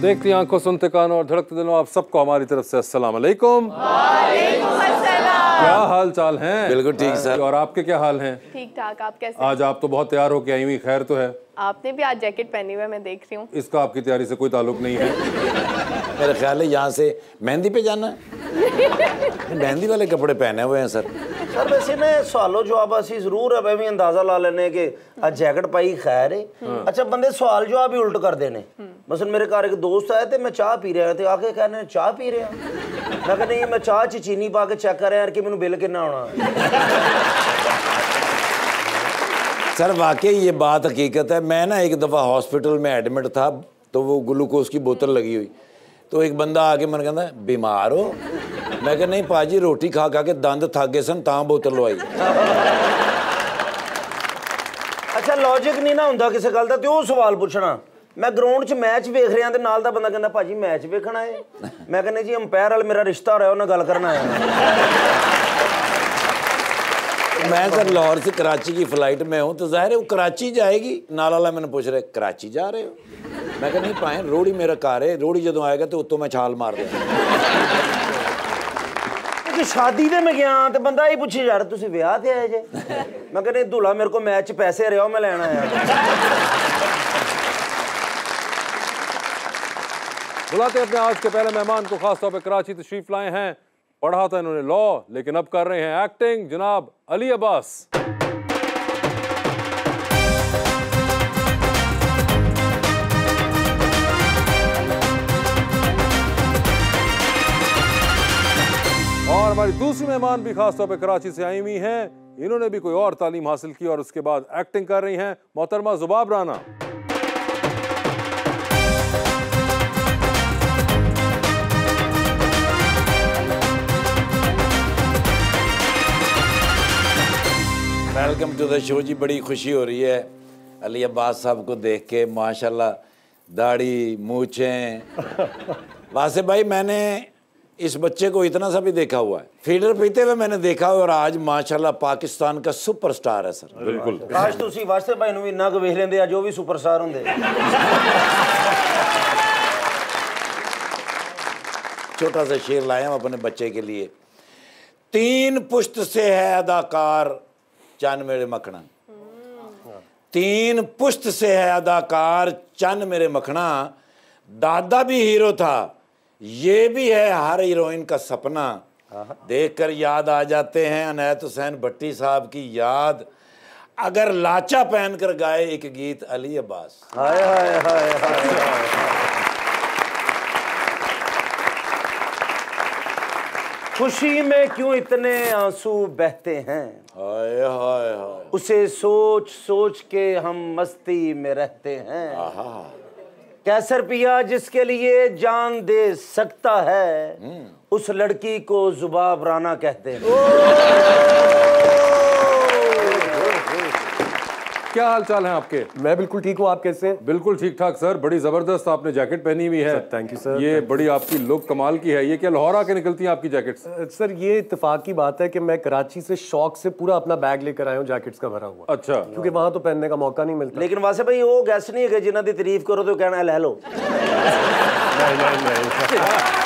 देखती आंखों, सुनते कानों और धड़कते दिलों, आप सबको हमारी तरफ से अस्सलाम वालेकुम। क्या हाल चाल हैं? बिल्कुल ठीक सर। और आपके क्या हाल हैं? ठीक ठाक। आप कैसे? आज आप तो बहुत तैयार होके आई हुई, खैर तो है? आपने भी आज जैकेट पहनी हुई है, मैं देख रही हूँ। इसका आपकी तैयारी से कोई ताल्लुक नहीं है। मेरा ख्याल है यहाँ से मेहंदी पे जाना है। मेहंदी वाले कपड़े पहने हुए हैं सर। सर वैसे ना सवालों जवाब असी जरूर है भी अंदाजा ला लेने के आज जैकेट पाई खैर है। अच्छा बंदे सवाल जवाब भी उल्ट कर देने। मसलन मेरे घर एक दोस्त आए थे, मैं चाह पी रहा थे, आके कहने चाह पी रहे मैं कहा नहीं मैं चाह च चीनी पा के चेक कर रहा यार कि मैंने बिल कितना होना। सर वाकई ये बात हकीकत है। मैं ना एक दफ़ा हॉस्पिटल में एडमिट था, तो वो ग्लूकोज की बोतल लगी हुई, तो एक बंदा आके मैंने कहता बीमार हो? मैं कहा नहीं पाजी रोटी खा खा के दंद थक गए सन तां बोतल लवाई। अच्छा लॉजिक नहीं ना हुंदा किसी गल दा ते ओह सवाल पूछना। मैं ग्राउंड च मैच वेख रहा ते नाल दा बंदा कहंदा भाजी मैच वेखना है। मैं कहने जी अंपायर वाल मेरा रिश्ता हो रहा है, उन्हें गल करना है। मैं सर लाहौर से कराची की फ़्लाइट में हूँ, तो जाहिर है वो कराची जाएगी। नाल वाला मैंने पूछ रहा कराची जा रहे हो? मैं कहा नहीं पाए रोड़ी मेरा घर है, रोड़ी जो आएगा तो उत्तों मैं छाल मार दें। शादी ते मैं गया तो बंदा ही पूछे यार तुम ब्याह ते आए जे? मैं कहने दूल्हा मेरे को मैच पैसे रहा मैं लेना है। बुलाते अपने आज के पहले मेहमान को, खासतौर पर कराची तशरीफ लाए हैं। पढ़ा था इन्होंने लॉ, लेकिन अब कर रहे हैं एक्टिंग। जनाब अली अब्बास। और हमारी दूसरी मेहमान भी खासतौर पर कराची से आई हुई हैं। इन्होंने भी कोई और तालीम हासिल की और उसके बाद एक्टिंग कर रही हैं। मोहतरमा Zubab Rana. Welcome to the show ji. बड़ी खुशी हो रही है अली अब्बास साहब को देख के, माशाल्लाह दाढ़ी मूछें। वासे भाई मैंने इस बच्चे को इतना सा भी देखा हुआ है, फीडर पीते हुए मैंने देखा हुआ, और आज माशाल्लाह पाकिस्तान का सुपरस्टार है सर। बिल्कुल। काश तुसी वास्ते भाई नु भी नग वेख लेंदे जो भी सुपरस्टार होंदे। छोटा सा शेर लाया हम अपने बच्चे के लिए। 3 पुश्त से है अदाकार चन मेरे मखना, 3 पुश्त से है अदाकार चन मेरे मखना। दादा भी हीरो था, ये भी है हर हीरोइन का सपना। देखकर याद आ जाते हैं अनैत हुसैन भट्टी साहब की याद, अगर लाचा पहनकर गाए एक गीत अली अब्बास। हाय हाय हाय हाय। खुशी में क्यों इतने आंसू बहते हैं, हाय हाय हाय। उसे सोच सोच के हम मस्ती में रहते हैं। कैसर पिया जिसके लिए जान दे सकता है, उस लड़की को जुबाब राना कहते हैं। क्या हाल चाल है आपके? मैं बिल्कुल ठीक हूँ, आप कैसे हैं? बिल्कुल ठीक ठाक सर। बड़ी जबरदस्त आपने जैकेट पहनी हुई है। Thank you sir. ये बड़ी आपकी लुक कमाल की है। ये क्या लाहौर आके निकलती हैं आपकी जैकेट्स? सर ये इत्तेफाक की बात है कि मैं कराची से शौक से पूरा अपना बैग लेकर आया हूँ जैकेट्स का भरा हुआ। अच्छा। क्योंकि वहाँ तो पहनने का मौका नहीं मिलता। लेकिन वैसे भाई वो गैस नहीं है जिन्हों की तारीफ करो तो कहना ले लो। नहीं।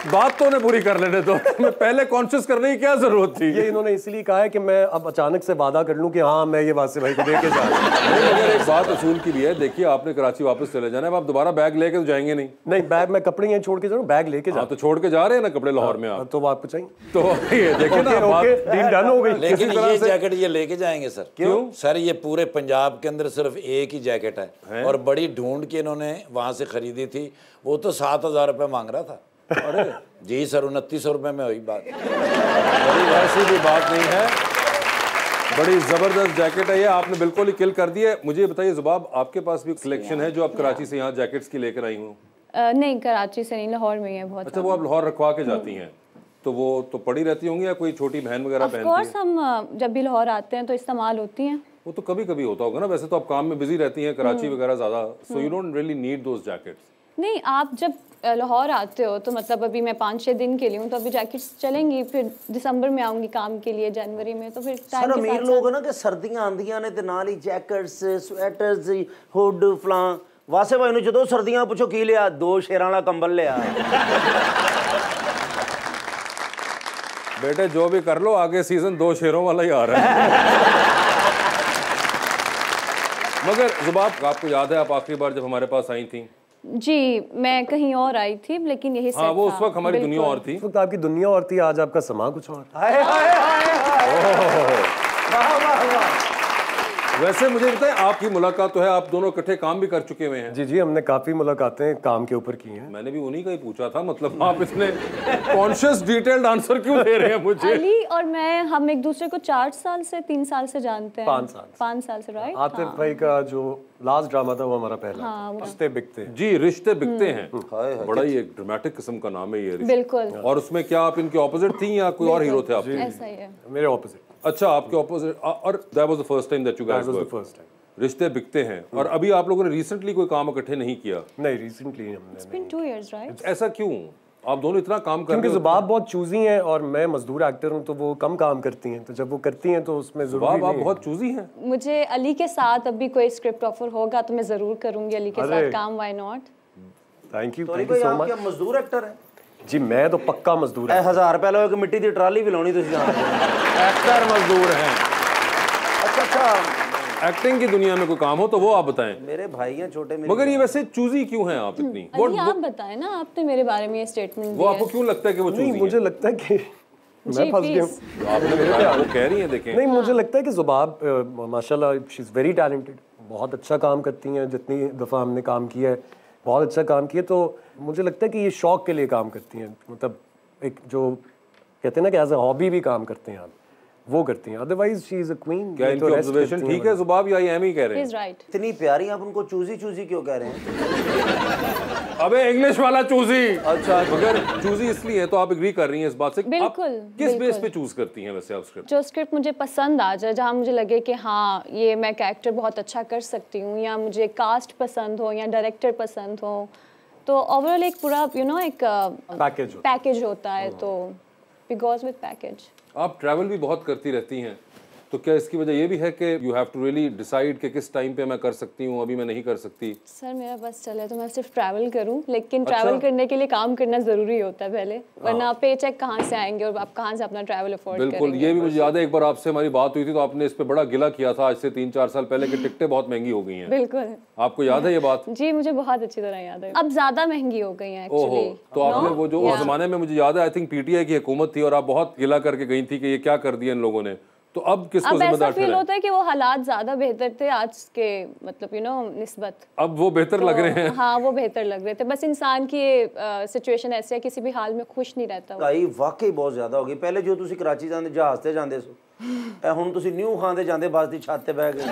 बात तो उन्हें पूरी कर लेने दो। मैं पहले कॉन्शियस करने की क्या जरूरत थी? ये इन्होंने इसलिए कहा है कि मैं अब अचानक से वादा कर लूं कि हाँ मैं ये वासे भाई को दे के जा रहा हूं। मगर एक बात असूल की भी है। देखिए आपने कराची वापस चले जाना है, अब आप दोबारा बैग लेके तो जाएंगे नहीं। नहीं बैग मैं कपड़े यहीं छोड़ के जा रहा हूं, बैग लेके जा। तो छोड़ के जा रहे हैं ना कपड़े लाहौर में आप? तो आपको चाहिए तो ये देखिए ना बात डील डन हो गई। लेकिन ये जैकेट ये लेके जाएंगे सर। क्यों सर? ये पूरे पंजाब के अंदर सिर्फ एक ही जैकेट है और बड़ी ढूंढ के इन्होंने वहां से खरीदी थी। वो तो 7,000 रुपये मांग रहा था। अरे जी सर 2900 रुपये में हुई बात। बड़ी वैसी भी बात नहीं है, बड़ी जबरदस्त जैकेट है ये। आपने बिल्कुल ही किल कर दी है। मुझे बताइए जुबाब, आपके पास भी कलेक्शन है जो आप कराची से यहाँ जैकेट्स की लेकर आई हूँ? नहीं कराची से नहीं, लाहौर में ही है बहुत। अच्छा वो आप लाहौर रखवा के जाती हैं, तो वो तो पड़ी रहती होंगी या कोई छोटी बहन वगैरह पहनती है? ऑफ कोर्स हम जब भी लाहौर आते हैं तो इस्तेमाल होती हैं। वो तो कभी कभी होता होगा ना, वैसे तो आप काम में बिजी रहती हैं कराची वगैरह ज़्यादा, so you don't really need those jackets. नहीं आप जब लाहौर आते हो तो मतलब अभी मैं 5-6 दिन के लिए हूँ तो अभी जैकेट्स चलेंगी, फिर दिसंबर में आऊँगी काम के लिए, जनवरी में, तो फिर सर अमीर लोग ना कि सर्दियाँ आंदियां ने ते नाल ही जैकेट्स स्वेटर्स हुड फलां वासे भाई जो सर्दियां पूछो की लिया, 2 शेरां वाला कंबल लिया। बेटे जो भी कर लो, आगे सीजन 2 शेरों वाला ही आ रहा है। मगर ज़ुबाब, आपको याद है आप आखिरी बार जब हमारे पास आई थी? जी, मैं कहीं और आई थी, लेकिन यही हाँ, वो उस वक्त हमारी दुनिया और थी। उस वक्त आपकी दुनिया और थी, आज आपका समा कुछ और। हाय हाय हाय, वाह वाह वाह। वैसे मुझे बताएं, आपकी मुलाकात तो है, आप दोनों इकट्ठे काम भी कर चुके हुए हैं। जी जी, हमने काफी मुलाकातें काम के ऊपर की हैं। मैंने भी उन्हीं का ही पूछा था, मतलब आप इतने कॉन्शियस डिटेल्ड आंसर क्यों दे रहे हैं मुझे? अली और मैं, हम एक दूसरे को 4 साल से 3 साल से जानते हैं। 5 साल से, राइट? आतिफ भाई का जो लास्ट ड्रामा था वो हमारा पहला, रिश्ते बिकते हैं। जी, रिश्ते बिकते हैं। बड़ा ही एक ड्रामेटिक किस्म का नाम है ये रिश्ते। बिल्कुल। और उसमें क्या आप इनके ऑपोजिट थी या कोई और हीरो थे आपके? ऐसा ही है। मेरे ऑपोजिट। अच्छा, आपके ऑपोजिट। और that was the first time that you guys worked. रिश्ते बिकते हैं। और अभी आप लोगों ने रिसेंटली कोई काम इकट्ठे नहीं किया? नहीं, रिसेंटली हमने। It's been 2 years, right? ऐसा क्यों? आप दोनों इतना काम कर रहे हो? क्योंकि ज़ुबाब बहुत चूजी हैं और मैं मजदूर एक्टर हूं, तो वो कम काम करती हैं, तो जब वो करती हैं तो उसमें जरूरी ज़ुबाब, आप नहीं। बहुत चूजी हैं। मुझे अली के साथ अभी कोई स्क्रिप्ट ऑफर होगा तो मैं जरूर करूंगी अली के साथ काम, व्हाई नॉट? थैंक यू तो सो मच। क्या मजदूर एक्टर है? जी, मैं तो पक्का मजदूर हूं। 1000 रुपए लो, एक मिट्टी की ट्राली भी लानी तुसी जान। एक्टर मजदूर हैं। अच्छा, एक्टिंग की दुनिया में कोई काम हो तो वो आप बताएं। मेरे भाई हैं छोटे मेरे। मगर ये वैसे चूजी क्यों हैं आप इतनी? अली आप बताएं ना, आपने मेरे बारे में ये स्टेटमेंट वो दिया आपको क्यों लगता है कि वो चूजी हैं? मुझे लगता है कि मैं फंस गया हूं। आपने बताया, वो कह रही हैं, देखें। नहीं, मुझे लगता है कि ज़ुबाब माशाल्लाह शी इज़ वेरी टैलेंटेड, बहुत अच्छा काम करती हैं। जितनी दफ़ा हमने काम किया है बहुत अच्छा काम किया, तो मुझे लगता है कि ये शौक के लिए काम करती हैं, मतलब एक जो कहते हैं ना कि एज ए हॉबी भी काम करते हैं आप, वो करती हैं। Otherwise she is a queen. क्या इनकी ऑब्जर्वेशन ठीक है ज़ुबाब, या एम ही कह रहे हैं? He's right. इतनी प्यारी, आप उनको चूजी चूजी क्यों कह रहे हैं? अबे इंग्लिश वाला चूजी। अच्छा, मगर चूजी इसलिए है तो आप एग्री कर रही हैं इस बात से? बिल्कुल, आप किस बेस पे चूज करती हैं वैसे आप स्क्रिप्ट? जो स्क्रिप्ट मुझे पसंद आ जाए, जहाँ मुझे लगे कि हाँ ये मैं कैरेक्टर बहुत अच्छा कर सकती हूँ, या मुझे कास्ट पसंद हो या डायरेक्टर पसंद हो, तो ओवरऑल एक पूरा एक पैकेज होता है, तो वी गोज़ विद पैकेज। आप ट्रैवल भी बहुत करती रहती हैं, तो क्या इसकी वजह ये भी है कि you have to really decide कि किस टाइम पे मैं कर सकती हूँ, अभी मैं नहीं कर सकती? सर मेरा बस चले तो मैं सिर्फ ट्रैवल करूँ, लेकिन ट्रैवल करने के लिए काम करना जरूरी होता है पहले, वरना पे चेक कहाँ से आएंगे और आप कहाँ से अपना ट्रैवल अफोर्ड करेंगे? बिल्कुल, ये भी मुझे याद है, एक बार आपसे हमारी बात हुई थी तो आपने इस पे बड़ा गिला किया था आज से 3-4 साल पहले कि टिकटें बहुत महंगी हो गई हैं। बिल्कुल, आपको याद है ये बात? जी मुझे बहुत अच्छी तरह याद है। अब ज्यादा महंगी हो गई हैं एक्चुअली। तो आपने वो जो उस जमाने में, मुझे याद है, आई थिंक पीटीआई की हुकूमत थी और आप बहुत गिला करके गई थी कि ये क्या कर दिया इन लोगों ने, तो अब किसको जिम्मेदार ठहराएं? अब ऐसा फील होता है कि वो हालात ज्यादा बेहतर थे आज के, मतलब निस्बत। अब वो बेहतर लग रहे हैं। हाँ, वो बेहतर लग रहे थे, बस इंसान की सिचुएशन ऐसी है, किसी भी हाल में खुश नहीं रहता। भाई वाकई बहुत ज्यादा हो गई। पहले जो तुसी कराची जाते जहाज ते जाते सो, ए हुन तुसी न्यू खान ते जाते बस दी छत ते बैठ गए।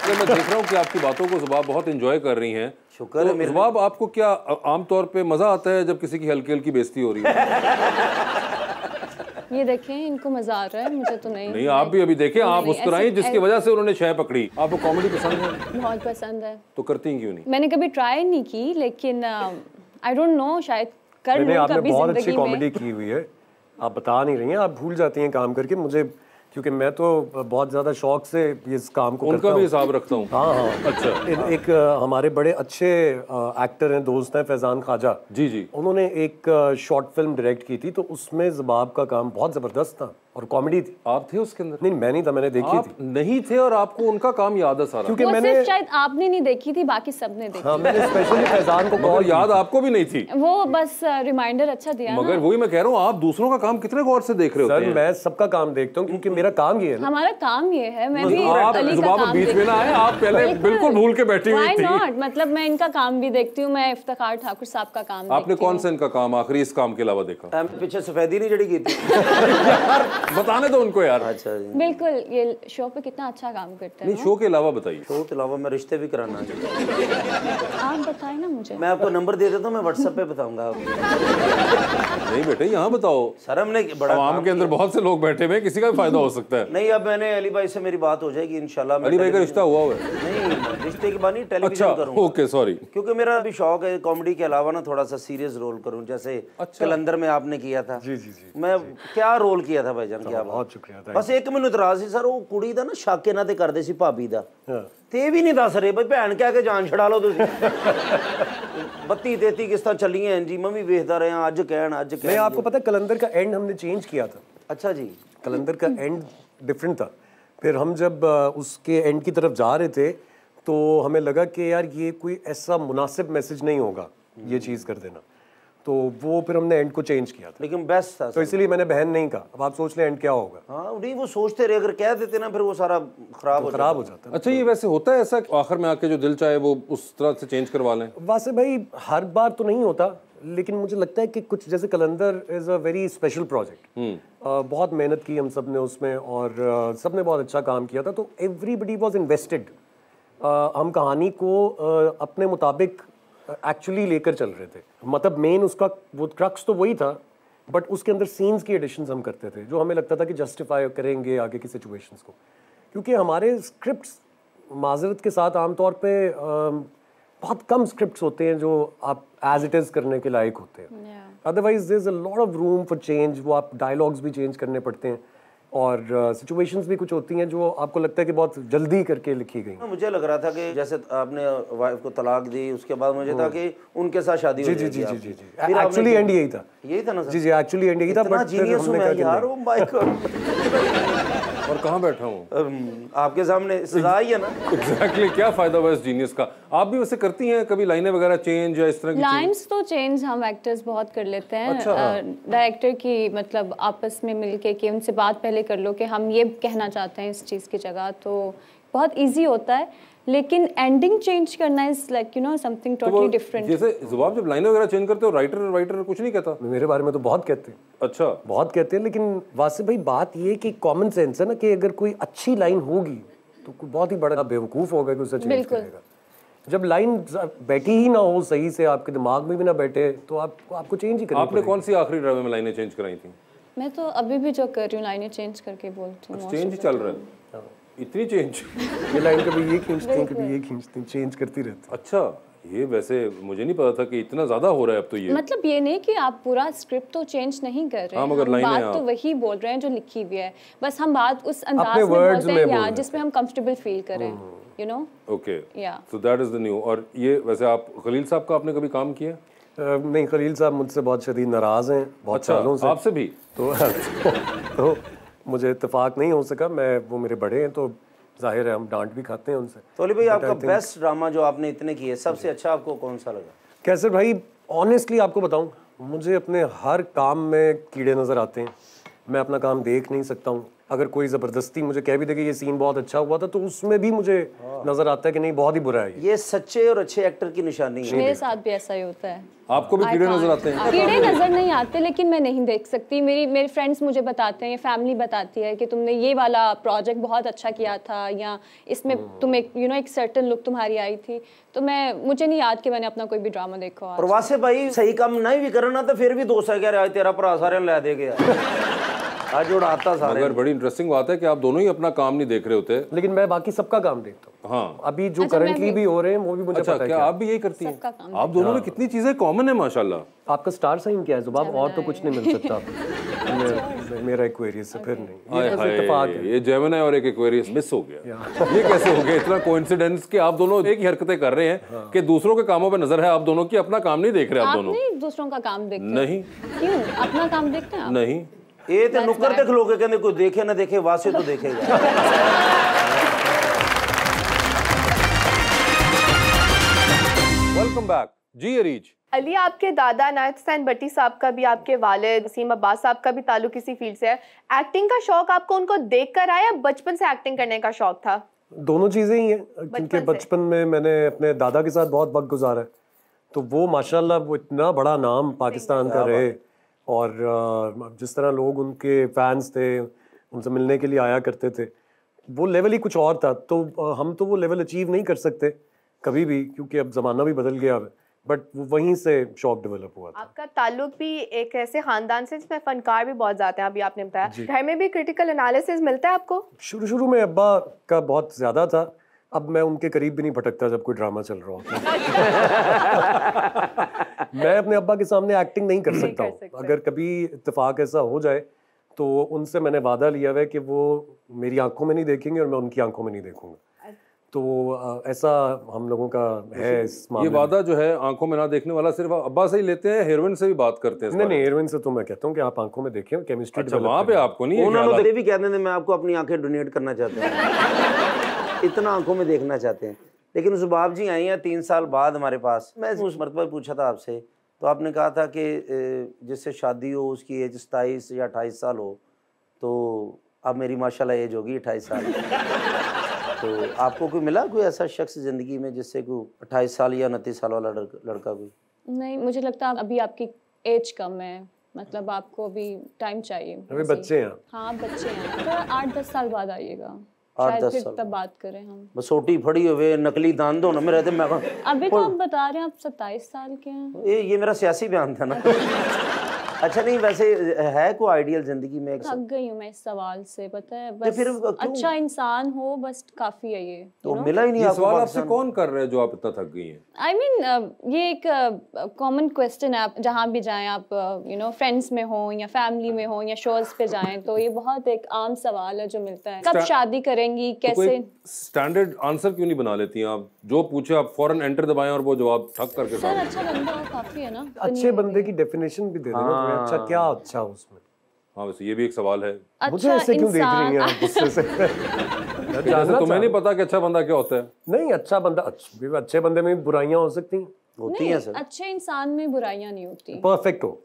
मैं देख रहा हूँ कि आपकी बातों को ज़ुबाब बहुत एंजॉय कर रही हैं। शुक्र है। ज़ुबाब, आपको क्या आमतौर पे मजा आता है जब किसी की हल्की हल्की बेइज्जती हो रही है? ये देखें, इनको मजा आ रहा है, मुझे तो नहीं। नहीं, आप भी अभी देखें, आप मुस्कुराई जिसकी वजह से उन्होंने शय पकड़ी। आपको कॉमेडी पसंद है? बहुत पसंद है। तो करती क्यों नहीं? मैंने कभी ट्राई नहीं की, लेकिन आई डोंट नो, शायद कर लूं कभी बहुत जिंदगी अच्छी में। कॉमेडी की हुई है, आप बता नहीं रही हैं, आप भूल जाती हैं काम करके। मुझे, क्योंकि मैं तो बहुत ज़्यादा शौक से इस काम को उनका भी हिसाब रखता हूँ। हाँ हाँ, अच्छा। एक हमारे बड़े अच्छे एक्टर हैं, दोस्त हैं, फैजान ख्वाजा जी जी, उन्होंने एक शॉर्ट फिल्म डायरेक्ट की थी, तो उसमें ज़ुबाब का काम बहुत ज़बरदस्त था और कॉमेडी थी। आप थे उसके अंदर? नहीं, मैं नहीं था, मैंने देखी आप थी। नहीं थे और आपको उनका काम याद है सारा? क्योंकि वो मैंने, सिर्फ शायद आपने नहीं देखी थी, बाकी सबने देखी। हाँ, मैंने स्पेशली फैजान को मगर याद आपको भी नहीं थी? वो बस रिमाइंडर अच्छा दिया ना। मगर वही मैं कह रहा हूँ, आप दूसरों का काम कितने गौर से देख रहे होते सर, हैं? मैं सबका काम देखता हूँ क्योंकि मेरा काम ये है ना। हमारा काम ये है, मैं भी आप अली का ज़ुबाब काम बीच में ना आए, आप पहले बिल्कुल भूल के बैठी हुई Why थी। not? मतलब मैं इनका काम भी देखती हूँ, मैं इफ्तिखार ठाकुर साहब का काम आपने कौन सा इनका काम आखिरी इस काम के अलावा देखा? पीछे सफेदी नहीं जड़ी की थी। यार बताने दो उनको यार। अच्छा जी, बिल्कुल, ये शो पे कितना अच्छा काम करते हैं। नहीं, शो के अलावा बताइए। शो के अलावा मैं रिश्ते भी कराना चाहिए। आप बताएं ना मुझे। मैं आपको नंबर दे देता हूँ, मैं व्हाट्सएप पे बताऊंगा आपको। नहीं बेटे, यहाँ बताओ। सर हमने बड़ा आवाम के अंदर बहुत से लोग बैठे हुए हैं, किसी का भी फायदा हो सकता है। नहीं, अब मैंने अली भाई से मेरी बात हो जाएगी इंशाल्लाह। अली भाई का रिश्ता हुआ है? नहीं, रिश्ते के बाद नहीं टेलीविजन करूँगा। Okay sorry. क्योंकि मेरा भी शौक है कॉमेडी के अलावा ना थोड़ा सा सीरियस रोल करूँ, जैसे कलंदर में आपने किया था। जी जी जी। मैं क्या रोल किया था भाईजान, क्या बहुत शुक्रिया। बस एक मैनू इतराज सी सर, वो कुड़ी दा ना शाके ना ते करदे सी भाभी दा, ते ये भी नहीं दस रहे भाई भैन कह के जान छड़ा लो तुसी। 32-33 किस्तां चलियां हैं जी, मैं भी वेखदा रहा अज कहन अज कहन। नहीं, आपको पता है कलंदर का एंड हमने चेंज किया था। अच्छा जी। कलंदर का एंड डिफरेंट था। फिर हम जब उसके एंड की तरफ जा रहे थे तो हमें लगा कि यार ये कोई ऐसा मुनासिब मैसेज नहीं होगा ये चीज़ कर देना, तो वो फिर हमने एंड को चेंज किया था। लेकिन बेस्ट था तो इसलिए मैंने बहन नहीं कहा। अब आप सोच लें एंड क्या होगा। हाँ नहीं, वो सोचते रहे, अगर कह देते ना फिर वो सारा खराब हो जाता है। अच्छा, ये वैसे होता है ऐसा आखिर में आके जो दिल चाहे वो उस तरह से चेंज करवा लें? वैसे भाई हर बार तो नहीं होता, लेकिन मुझे लगता है कि कुछ जैसे Qalandar is a very special project. बहुत मेहनत की हम सब ने उसमें, और सब ने बहुत अच्छा काम किया था, तो एवरीबडी वाज इन्वेस्टेड। हम कहानी को अपने मुताबिक एक्चुअली लेकर चल रहे थे। मतलब मेन उसका वो क्रक्स तो वही था, बट उसके अंदर सीन्स की एडिशंस हम करते थे जो हमें लगता था कि जस्टिफाई करेंगे आगे की सिचुएशंस को, क्योंकि हमारे स्क्रिप्ट्स माजरत के साथ आमतौर पे बहुत कम स्क्रिप्ट्स होते हैं जो आप एज इट इज़ करने के लायक होते हैं। Otherwise there is a lot of room for change. वो आप डायलॉग्स भी चेंज करने पड़ते हैं, और सिचुएशंस भी कुछ होती हैं जो आपको लगता है कि बहुत जल्दी करके लिखी गई। मुझे लग रहा था कि जैसे आपने वाइफ को तलाक दी, उसके बाद मुझे था कि उनके साथ शादी हो जाएगी। जी जी जी जी। एक्चुअली एंड यही था। यही था ना सर? जी जी, एक्चुअली एंड यही था। बट जीनियस हूं मैं यार, वो बाइक और कहाँ बैठा हूँ आपके सामने, सजा ही है ना। एग्जैक्टली, क्या फायदा हुआ इस जीनियस का? आप भी वैसे करती हैं कभी लाइनें वगैरह चेंज या इस तरह की लाइन्स? तो चेंज हम एक्टर्स बहुत कर लेते हैं। डायरेक्टर की मतलब आपस में मिलके कि उनसे बात पहले कर लो कि हम ये कहना चाहते हैं इस चीज़ की जगह, तो बहुत इजी होता है। लेकिन एंडिंग चेंज करना is like you know something totally different. जैसे जुबाब जब लाइनें वगैरह चेंज करते हो, राइटर कुछ नहीं कहता? मेरे बारे में तो बहुत कहते हैं। अच्छा, बहुत कहते हैं, लेकिन वासिफ भाई बात ये कि कॉमन सेंस है ना, कि अगर कोई अच्छी लाइन होगी तो कोई बहुत ही बड़ा बेवकूफ़ होगा कि उसे चेंज करेगा। जब लाइन बैठी ही ना हो सही से, आपके दिमाग में भी ना बैठे, तो आपको चेंज ही करनी आपने कौन सी आखिरी ड्रामे में लाइनें चेंज कराई थी? मैं तो अभी भी जो कर रही हूँ लाइनें चेंज करके बोलती हूँ। चेंज ही चल रहा है? इतनी चेंज? ये लाइन कभी ये खींचती हैं, कभी ये खींचती हैं, चेंज करती रहती। अच्छा, ये वैसे मुझे नहीं पता था कि इतना ज्यादा हो रहा है अब तो। ये मतलब ये नहीं कि आप पूरा स्क्रिप्ट तो चेंज नहीं कर रहे हैं, मगर हम बात तो वही बोल रहे हैं जो लिखी हुई है, बस हम बात उस अंदाज में बोलते हैं या जिसमें हम कंफर्टेबल फील करें, you know. Okay, so that is the new. और ये वैसे आप खलील साहब का आपने कभी काम किया? नहीं, खलील साहब मुझसे बहुत शदीद नाराज़ हैं बहुत सालों से। आपसे भी? तो मुझे इत्तेफाक नहीं हो सका। वो मेरे बड़े हैं तो जाहिर है हम डांट भी खाते हैं उनसे। तो भाई आपका बेस्ट ड्रामा जो आपने इतने किए, सबसे अच्छा आपको कौन सा लगा? कैसे भाई, ऑनेस्टली आपको बताऊं, मुझे अपने हर काम में कीड़े नज़र आते हैं। मैं अपना काम देख नहीं सकता हूँ। अगर कोई ज़बरदस्ती मुझे कह भी दे कि ये सीन बहुत अच्छा हुआ था, तो उसमें भी मुझे नज़र आता है कि नहीं बहुत ही बुरा है। ये सच्चे और अच्छे एक्टर की निशानी है। मेरे साथ भी ऐसा ही होता है। आपको भी कीड़े नजर आते हैं? कीड़े नजर नहीं आते, लेकिन मैं नहीं देख सकती। मेरे फ्रेंड्स मुझे बताते हैं, फैमिली बताती है कि तुमने ये वाला प्रोजेक्ट बहुत अच्छा किया था, या इसमें तुम एक यू नो एक सर्टेन लुक तुम्हारी आई थी। तो मुझे नहीं याद कि मैंने अपना कोई भी ड्रामा देखा। और वासे भाई सही काम नहीं भी करना तो फिर भी दोस्त है, कह रहा है तेरा भरा सारे ला दे गया आज उड़ाता सारे। मगर बड़ी इंटरेस्टिंग बात है कि आप दोनों ही अपना काम नहीं देख रहे होते। लेकिन मैं बाकी सबका काम देखता हूँ। हाँ, अभी जो करंटली भी हो रहे हैं वो भी मुझे पता है। क्या आप भी यही करती हैं? आप दोनों में कितनी चीजें कॉमन है माशाल्लाह। आपका स्टार साइन क्या है जुबाब? और तो कुछ नहीं मिल सकता। मेरा एक्वेरियस से फिर नहीं, ये बस इत्तेफाक है। ये जेमिनी और एक एक्वेरियस मिस हो गया। ये कैसे हो गया? इतना कोइंसिडेंस कि आप दोनों एक ही हरकतें कर रहे हैं कि दूसरों के कामों पे नजर है आप दोनों की, अपना काम नहीं देख रहे आप दोनों। नहीं, दूसरों का काम देखते नहीं। क्यों? अपना काम देखते हैं आप? नहीं, ये तो नुक्कर देख लोगे, कहते कोई देखे ना देखे, वासे तो देखेगा। वेलकम बैक जी अरीज। अली, आपके दादा नायत हुसैन भट्टी साहब का भी, आपके वालिद वसीम अब्बास साहब का भी ताल्लुक इसी फील्ड से है। एक्टिंग का शौक आपको उनको देखकर आया, बचपन से एक्टिंग करने का शौक था? दोनों चीजें ही हैं, क्योंकि बचपन में मैंने अपने दादा के साथ बहुत वक्त गुजारा है, तो वो माशाल्लाह वो इतना बड़ा नाम पाकिस्तान का रहे, और जिस तरह लोग उनके फैंस थे, उनसे मिलने के लिए आया करते थे, वो लेवल ही कुछ और था। तो हम तो वो लेवल अचीव नहीं कर सकते कभी भी, क्योंकि अब ज़माना भी बदल गया है, बट वहीं से शौक डेवलप हुआ था। आपका ताल्लुक भी एक ऐसे खानदान से जिसमें फनकार भी बहुत ज़्यादा हैं, अभी आपने बताया। घर में भी क्रिटिकल एनालिसिस मिलता है आपको? शुरू में अब्बा का बहुत ज़्यादा था, अब मैं उनके करीब भी नहीं भटकता जब कोई ड्रामा चल रहा होता मैं अपने अब्बा के सामने एक्टिंग नहीं कर सकता हूँ। अगर कभी इत्तेफाक ऐसा हो जाए तो उनसे मैंने वादा लिया हुआ है कि वो मेरी आंखों में नहीं देखेंगे और मैं उनकी आंखों में नहीं देखूंगा। तो ऐसा हम लोगों का है इस मामले ये वादा जो है आंखों में ना देखने वाला सिर्फ अब्बा से ही लेते हैं, हीरोइन से भी बात करते हैं? नहीं, हीरोइन से तो मैं कहता हूँ कि आप आंखों में देखें, केमिस्ट्री। अच्छा, वहाँ पे आपको नहीं है? उन्होंने भी कहते थे मैं आपको अपनी आंखें डोनेट करना चाहता हूँ इतना आंखों में देखना चाहते हैं। लेकिन ज़ुबाब जी आई हैं 3 साल बाद हमारे पास। मैं उस मरतबा पूछा था आपसे, तो आपने कहा था कि जिससे शादी हो उसकी एज 27 या 28 साल हो, तो अब मेरी माशाल्लाह एज होगी 28 साल। तो आपको कोई मिला कोई ऐसा शख्स ज़िंदगी में जिससे कोई 28 साल या 29 साल वाला लड़का कोई? नहीं, मुझे लगता है अभी आपकी एज कम है, मतलब आपको अभी टाइम चाहिए। अभी बच्चे हैं। हाँ, बच्चे हैं, तो 8-10 साल बाद आइएगा, 8-10 शायद साल तब बात करें हम। बस सोटी फड़ी हुए नकली दांत होने में रहते। मैं अभी तो आप बता रहे हैं आप 27 साल के हैं। ये मेरा सियासी बयान था ना। अच्छा, नहीं वैसे है कोई आइडियल जिंदगी में? थक गई हूँ मैं इस सवाल से, पता है, बस फिर अच्छा इंसान हो बस काफी है ये। तो मिला ही नहीं ये आपको? सवाल आपसे कौन कर रहे हैं जो आप इतना थक गई हैं? I mean, ये एक कॉमन क्वेश्चन है। आप जहाँ भी जाएं, आप फ्रेंड्स में हो या फैमिली में हो या शोज पे जाएं, तो ये बहुत एक आम सवाल है जो मिलता है, कब शादी करेंगी, कैसे? स्टैंडर्ड आंसर क्यों नहीं बना लेती हैं आप? जो पूछे आप फौरन एंटर दबाएं और वो जवाब ठक करके। सर अच्छा बंदा काफी है ना, अच्छे बंदे की डेफिनेशन भी दे देना। अच्छा क्या अच्छा उसमें? हाँ, वैसे ये भी एक सवाल है। मुझे ऐसे क्यों देख रही हैं आप गुस्से से? जैसे तुम्हें नहीं पता कि अच्छा बंदा क्या होता है? नहीं, अच्छा बंदा, अच्छे बंदे में बुराइयां हो सकती हैं। होती हैं सर। अच्छे इंसान में बुराइयां नहीं होती। परफेक्ट हो।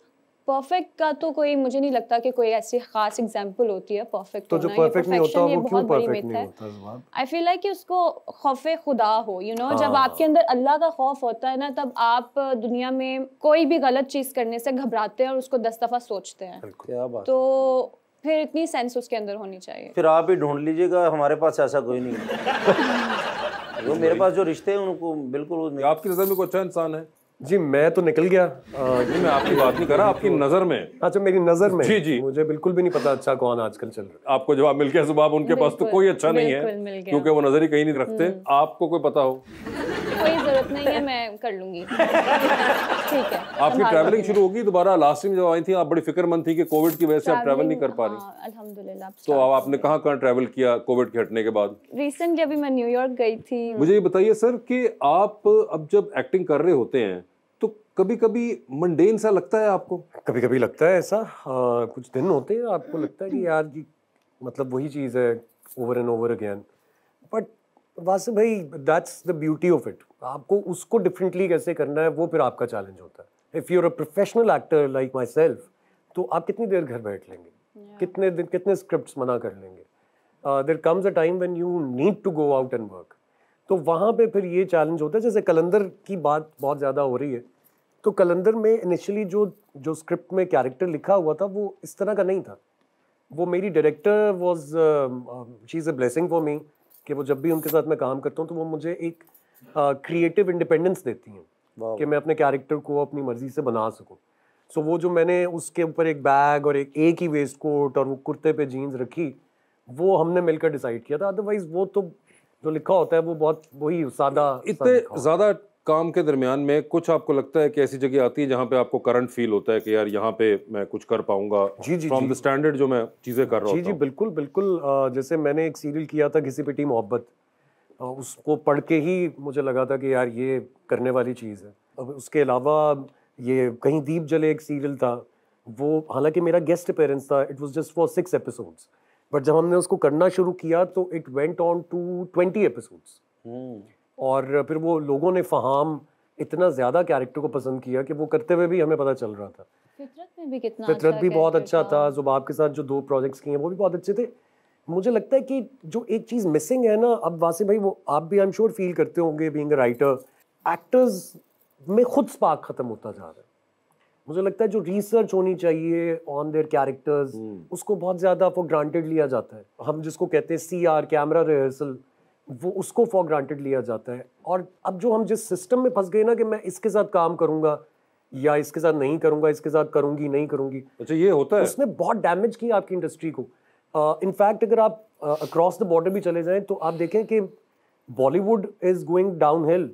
परफेक्ट का तो कोई, मुझे नहीं लगता कि कोई ऐसी खास एग्जांपल होती है परफेक्ट तो जो परफेक्ट नहीं होता वो क्यों परफेक्ट नहीं होता? आई फील लाइक कि उसको खौफे खुदा हो, जब आपके अंदर अल्लाह का खौफ होता है ना, तब आप दुनिया में कोई भी गलत चीज करने से घबराते हैं और उसको 10 दफा सोचते हैं। क्या बात। तो फिर इतनी सेंस उसके अंदर होनी चाहिए। फिर आप ही ढूंढ लीजिएगा, हमारे पास ऐसा कोई नहीं है। वो मेरे पास जो रिश्ते हैं उनको बिल्कुल। आपकी नजर में कोई अच्छा इंसान है? जी मैं तो निकल गया। जी मैं आपकी बात नहीं कर रहा, आपकी नजर में। अच्छा, मेरी नजर में? जी जी, मुझे बिल्कुल भी नहीं पता अच्छा कौन आजकल चल रहा है। आपको जवाब मिल गया ज़ुबाब, उनके पास तो कोई अच्छा नहीं है क्योंकि वो नजर ही कहीं नहीं रखते। आपको कोई पता हो? कोई जरूरत नहीं है, मैं कर लूंगी। ठीक है। आपकी ट्रैवलिंग शुरू होगी दोबारा? लास्ट टाइम जब आई थी आप बड़ी फिक्रमंद थी कि कोविड की वजह से आप ट्रैवल नहीं कर पा रही। अल्हम्दुलिल्लाह। तो अब आपने कहाँ ट्रैवल किया कोविड के हटने के बाद? रिसेंटली अभी मैं न्यूयॉर्क गई थी। मुझे ये बताइए सर कि आप अब जब एक्टिंग कर रहे होते हैं तो कभी कभी मंडेन सा लगता है आपको? कभी कभी लगता है ऐसा। कुछ दिन होते हैं आपको लगता है कि यार जी मतलब वही चीज़ है over and over again. But Wasif भाई, that's the beauty of it. आपको उसको डिफरेंटली कैसे करना है वो फिर आपका चैलेंज होता है। If you are a professional actor like myself, तो आप कितनी देर घर बैठ लेंगे? कितने दिन, कितने स्क्रिप्ट्स मना कर लेंगे? There comes a time when you need to go out and work. तो वहाँ पे फिर ये चैलेंज होता है। जैसे कलंदर की बात बहुत ज़्यादा हो रही है, तो कलंदर में इनिशियली जो स्क्रिप्ट में कैरेक्टर लिखा हुआ था वो इस तरह का नहीं था। वो मेरी director was she is a blessing for me कि वो जब भी उनके साथ मैं काम करता हूँ तो वो मुझे एक क्रिएटिव इंडिपेंडेंस देती हैं कि मैं अपने कैरेक्टर को अपनी मर्जी से बना सकूँ। सो वो जो मैंने उसके ऊपर एक बैग और एक ही वेस्ट कोट और वो कुर्ते पे जीन्स रखी, वो हमने मिलकर डिसाइड किया था। अदरवाइज वो तो जो लिखा होता है वो बहुत वही सादा। इतने ज़्यादा काम के दरमियान में कुछ आपको लगता है कि ऐसी जगह आती है जहाँ पे आपको करंट फील होता है कि यार यहाँ पे मैं कुछ कर पाऊंगा फ्रॉम द स्टैंडर्ड जो मैं चीज़ें कर रहा हूँ? जी बिल्कुल बिल्कुल। जैसे मैंने एक सीरियल किया था घिसी पिटी मोहब्बत, उसको पढ़ के ही मुझे लगा था कि यार ये करने वाली चीज़ है। अब उसके अलावा ये कहीं दीप जले एक सीरियल था, वो हालांकि मेरा गेस्ट अपीयरेंस था, it was just for 6 episodes, but जब हमने उसको करना शुरू किया तो it went on to 20 episodes. और फिर वो लोगों ने फहाम इतना ज़्यादा कैरेक्टर को पसंद किया कि वो करते हुए भी हमें पता चल रहा था। फितरत में भी कितना फितरत भी बहुत अच्छा था। ज़ुबाब के साथ जो 2 प्रोजेक्ट्स किए हैं वो भी बहुत अच्छे थे। मुझे लगता है कि जो एक चीज़ मिसिंग है ना, अब वासिफ भाई वो आप भी आई एम श्योर फील करते होंगे बीइंग अ राइटर, एक्टर्स में खुद स्पार्क खत्म होता जा रहा है। मुझे लगता है जो रिसर्च होनी चाहिए ऑन देयर कैरेक्टर्स उसको बहुत ज़्यादा फॉर ग्रांटेड लिया जाता है। हम जिसको कहते हैं CR कैमरा रिहर्सल, वो उसको फॉर ग्रांटेड लिया जाता है। और अब जो हम जिस सिस्टम में फंस गए ना कि मैं इसके साथ काम करूंगा या इसके साथ नहीं करूंगा, इसके साथ करूंगी नहीं करूंगी, अच्छा ये होता है, उसने बहुत डैमेज किया आपकी इंडस्ट्री को। इनफैक्ट अगर आप अक्रॉस द बॉर्डर भी चले जाएं तो आप देखें कि Bollywood is going down hill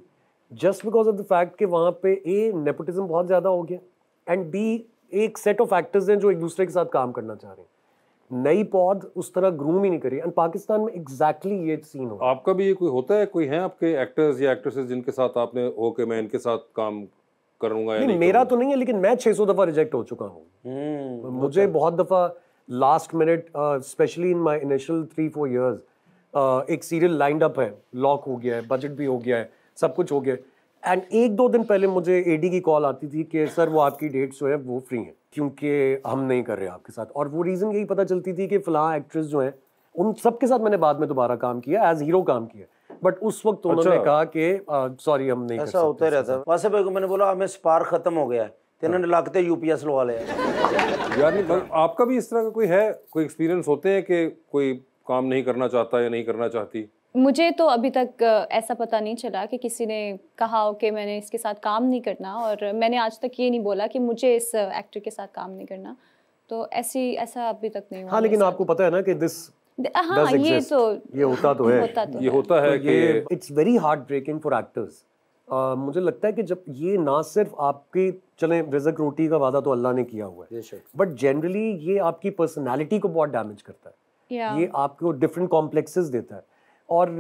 just because of the fact कि वहाँ पे ए नेपोटिज्म बहुत ज़्यादा हो गया एंड बी एक सेट ऑफ एक्टर्स हैं जो एक दूसरे के साथ काम करना चाह रहे हैं। नई पौध उस तरह ग्रूम ही नहीं करी एंड पाकिस्तान में एग्जैक्टली ये सीन हो। आपका भी ये कोई होता है, कोई है आपके एक्टर्स या एक्ट्रेसेस जिनके साथ आपने हो के मैं इनके साथ काम करूंगा या नहीं? मेरा तो नहीं है, लेकिन मैं 600 दफा रिजेक्ट हो चुका हूँ। मुझे बहुत दफा last minute specially in my initial 3-4 years एक सीरियल लाइंड अप है, लॉक हो गया है, बजट भी हो गया है, सब कुछ हो गया है एंड 1-2 दिन पहले मुझे एडी की कॉल आती थी कि सर वो आपकी डेट्स जो है वो फ्री हैं क्योंकि हम नहीं कर रहे आपके साथ। और वो रीज़न यही पता चलती थी कि फलां एक्ट्रेस जो हैं उन सब के साथ मैंने बाद में दोबारा काम किया, एज हीरो काम किया, बट उस वक्त उन्होंने कहा कि सॉरी हम नहीं कर सकते। ऐसा होता ही रहता है। वासे भाई को मैंने बोला हमें स्पार्क खत्म हो गया है तो इन्होंने लगते यूपीएस लगा लिया। यार नहीं, आपका भी इस तरह का कोई है, कोई एक्सपीरियंस होते हैं कि कोई काम नहीं करना चाहता या नहीं करना चाहती? मुझे तो अभी तक ऐसा पता नहीं चला कि किसी ने कहा हो कि मैंने इसके साथ काम नहीं करना, और मैंने आज तक ये नहीं बोला कि मुझे इस एक्टर के साथ काम नहीं करना, तो ऐसा अभी तक नहीं हुआ। हाँ, लेकिन आपको पता है ना कि हाँ, ये तो ये होता तो है, ये होता है कि it's very heartbreaking for actors. मुझे लगता है कि जब ये ना सिर्फ आपकी, चले रिज़्क रोटी का वादा तो अल्लाह ने किया हुआ है, बट जनरली ये आपकी पर्सनालिटी को बहुत डैमेज करता है, ये आपको डिफरेंट कॉम्प्लेक्सेस देता है और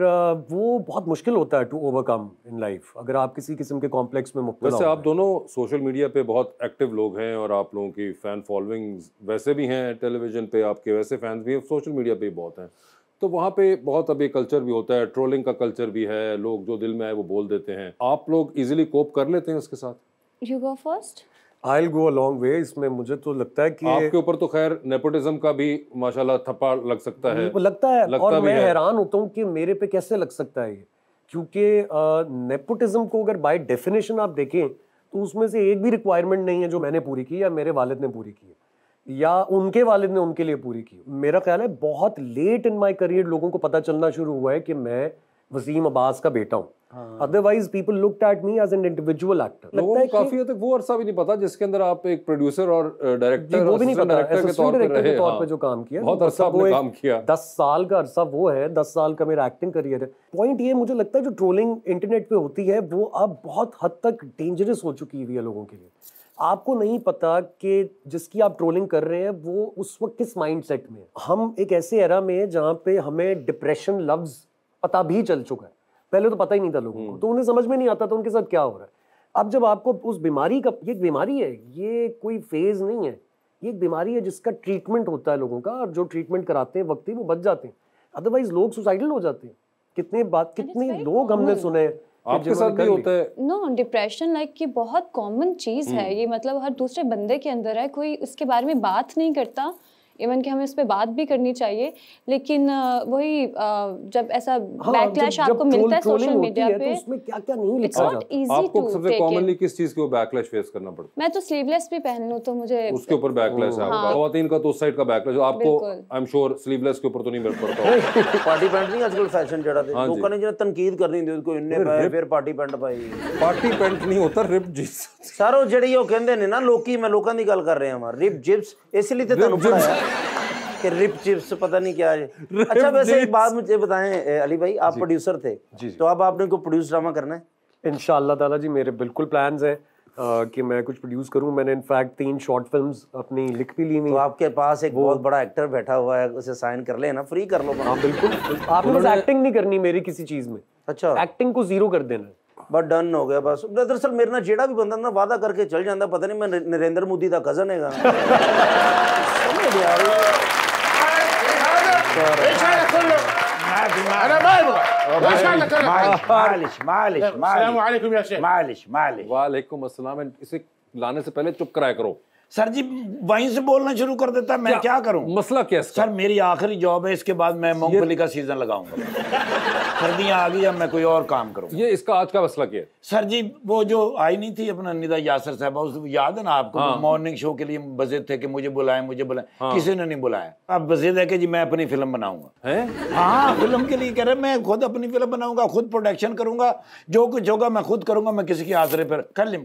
वो बहुत मुश्किल होता है टू ओवरकम इन लाइफ अगर आप किसी किस्म के कॉम्प्लेक्स में मुब्तला। वैसे आप दोनों सोशल मीडिया पे बहुत एक्टिव लोग हैं और आप लोगों की फैन फॉलोइंग वैसे भी हैं, टेलीविजन पे आपके वैसे फैंस भी हैं, सोशल मीडिया पे बहुत हैं, तो वहाँ पे बहुत अभी कल्चर भी होता है, ट्रोलिंग का कल्चर भी है, लोग जो दिल में आए वो बोल देते हैं। आप लोग इजीली कोप कर लेते हैं उसके साथ? You go first. I'll go a long way। इसमें मुझे तो लगता है कि आपके ऊपर तो खैर नेपोटिज्म का भी माशाल्लाह थप्पड़ लग सकता है, लगता है और मैं हैरान होता हूँ कि मेरे पे कैसे लग सकता है ये, क्योंकि नेपोटिज्म को अगर बाय डेफिनेशन आप देखें तो उसमें से एक भी रिक्वायरमेंट नहीं है जो मैंने पूरी की या मेरे वालिद ने पूरी की या उनके वालिद ने उनके लिए पूरी की। मेरा ख्याल है बहुत लेट इन माय करियर लोगों को पता चलना शुरू हुआ है कि मैं वसीम अब्बास का बेटा हूँ। Otherwise people looked at me as an individual actor. लोगों को काफी हद तक वो अरसा भी नहीं पता जिसके अंदर आप एक प्रोड्यूसर और डायरेक्टर, वो भी नहीं पता डायरेक्टर के तौर पे जो काम किया, बहुत अरसा आपने काम किया। 10 साल का अरसा वो है, 10 साल का मेरा एक्टिंग करियर है। पॉइंट ये मुझे लगता है जो ट्रोलिंग इंटरनेट पे होती है वो अब बहुत हद तक डेंजरस हो चुकी हुई है लोगों के लिए। आपको नहीं पता कि जिसकी आप ट्रोलिंग कर रहे हैं वो उस वक्त किस माइंडसेट में है। हम एक ऐसे एरा में हैं जहाँ पे हमें डिप्रेशन लफ्ज पता भी चल चुका है, पहले तो पता ही नहीं था लोगों को, तो उन्हें समझ में नहीं आता था उनके साथ क्या हो रहा है। अब जब आपको उस बीमारी का, ये एक बीमारी है, ये कोई फेज नहीं है, ये एक बीमारी है जिसका ट्रीटमेंट होता है लोगों का, और जो ट्रीटमेंट कराते हैं वक्त ही वो बच जाते हैं, अदरवाइज लोग सुसाइडल हो जाते हैं। कितने लोग हमने सुने हैं। आपके साथ भी होता है? नो, डिप्रेशन लाइक कि बहुत कॉमन चीज़ है ये, मतलब हर दूसरे बंदे के अंदर है, कोई इसके बारे में बात नहीं करता, इवन कि हमें इस पे बात भी करनी चाहिए, लेकिन वही जब ऐसा बैकलैश आपको मिलता है सोशल मीडिया पे, तो उसमें क्या-क्या नहीं लिखा जाता। आपको सबसे कॉमनली किस चीज के बैकलैश फेस करना पड़ता है? मैं तो स्लीवलेस भी पहन लूं तो मुझे उसके ऊपर बैकलैश है। खवातीन का तो उस साइड का बैकलैश, आपको आई एम श्योर स्लीवलेस के ऊपर तो नहीं मिल पड़ता। पार्टी पैंट नहीं आजकल फैशन चढ़ा थे, लोगों ने जो तनकीद करनी थी उसको इन्ने पाए, फिर पार्टी पैंट पाई। पार्टी पैंट नहीं होता, रिप जींस। सारो ਜਿਹੜੀ ਉਹ ਕਹਿੰਦੇ ਨੇ ਨਾ ਲੋਕੀ, मैं लोगों की गल कर रहे हैं, रिप जिप्स, इसलिए तो ਤੁਹਾਨੂੰ पढ़ाया कि रिप चिप्स पता नहीं क्या है। अच्छा, वैसे एक बात मुझे बताएं अली भाई, आप प्रोड्यूसर थे, तो अब आपने को प्रोड्यूस ड्रामा करना है? इंशाअल्लाह ताला जी, मेरे बिल्कुल प्लान्स हैं कि मैं कुछ प्रोड्यूस करूं। मैंने इनफैक्ट 3 शॉर्ट फिल्म्स अपनी लिख भी ली हुई। तो आपके पास एक बहुत बड़ा एक्टर बैठा हुआ है, उसे साइन कर लेना, फ्री कर लो। हाँ बिल्कुल, आपने बस एक्टिंग नहीं करनी मेरी किसी चीज में। अच्छा, एक्टिंग को 0 कर देना, बस डन हो गया। बस दरअसल मेरे ना जेड़ा भी बंदा ना वादा करके चल जाता, पता नहीं मैं नरेंद्र मोदी का कजन है। वालेकुम अस्सलाम। इसे लाने से पहले चुप कराया करो। सर जी वहीं से बोलना शुरू कर देता है, मैं क्या करूं? मसला क्या है? सर मेरी आखिरी जॉब है, इसके बाद मैं मूंगफली का सीजन लगाऊंगा। सर्दियां आ गई, अब मैं कोई और काम करूंगा। ये इसका आज का मसला क्या है? सर जी वो जो आई नहीं थी अपना निदा यासर साहब, उस याद है ना आपको? मॉर्निंग शो के लिए बजे थे कि मुझे बुलाएं, किसी ने नहीं बुलाया। अब बजे है कि जी मैं अपनी फिल्म बनाऊंगा। हाँ, फिल्म के लिए कह रहे मैं खुद अपनी फिल्म बनाऊंगा, खुद प्रोडक्शन करूंगा, जो कुछ होगा मैं खुद करूंगा, मैं किसी के आसरे पर कर लिम।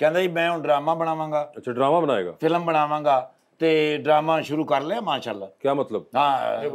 कहता जी मैं ड्रामा बनावांगा। अच्छा, ड्रामा बनाएगा, फिल्म बनावांगा, ते ड्रामा शुरू कर लिया माशाल्लाह। क्या मतलब? हाँ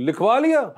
लिखवा लिया?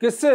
किससे?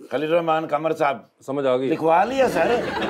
खलील रहमान कमर साहब समझ आ गई। लिखवा लिया सर।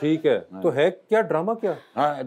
ठीक है, तो है क्या ड्रामा? क्या हाँ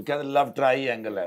कहते लव ट्रायंगल है।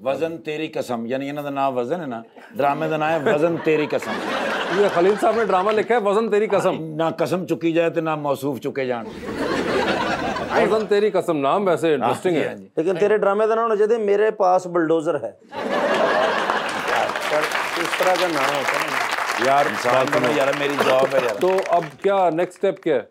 वजन तेरी कसम, यानी इन्हों का नाम वजन है ना, ड्रामे का नाम है वजन तेरी कसम। ये खलील साहब ने ड्रामा लिखा है वजन तेरी कसम। ना कसम चुकी जाए तो ना मौसूफ चुके जान। वजन तेरी कसम नाम वैसे इंटरेस्टिंग है। लेकिन तेरे ड्रामे का नाम होना चाहिए मेरे पास बुलडोजर है। इस तरह का नाम होता है यार। यार मेरी जॉब है यार। तो अब क्या नेक्स्ट स्टेप क्या है?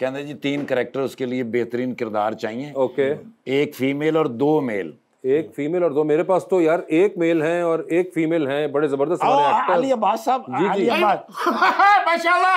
कहते जी 3 कैरेक्टर उसके लिए बेहतरीन किरदार चाहिए। ओके, एक फीमेल और 2 मेल। एक फीमेल और 2। मेरे पास तो यार एक मेल है और एक फीमेल है, बड़े जबरदस्त हमारे एक्टर्स। अली अब्बास साहब। जी जी माशाल्लाह।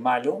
मालूम।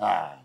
हाँ।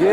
ये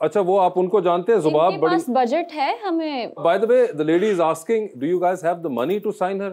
अच्छा, वो आप उनको जानते हैं? जुबाब इनके बड़ी। पास बजट है हमें। By the way the lady is asking do you guys have the money to sign her?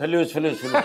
फलूस फलूस फलूस।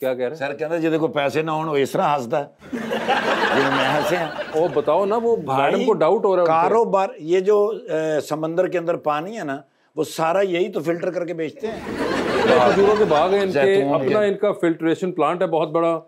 क्या कह रहे हैं? सर कहते जिदे को पैसे ना होन इस तरह हंसदा है जिन्हें मैं हंसे हैं। ओ बताओ ना, वो मैडम को डाउट हो रहा है। कारोबार ये जो समंदर के अंदर पानी है ना, वो सारा यही तो फिल्टर करके बेचते हैं। खजूरों के बाग है इनके, जैतून अपना के। इनका फिल्ट्रेशन प्लांट है बहुत बड़ा।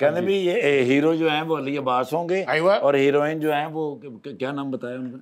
कहते भी ये हीरो जो हैं वो अली अब्बास होंगे अय्वा। और हीरोइन जो हैं वो क्या नाम बताया उनका?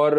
और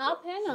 आप है ना?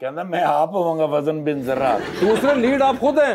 कहता मैं आप होऊंगा वजन बिन जर्रा। दूसरे लीड आप खुद हैं।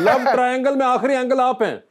लव ट्रायंगल में आखिरी एंगल आप हैं।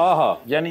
आहा, यानी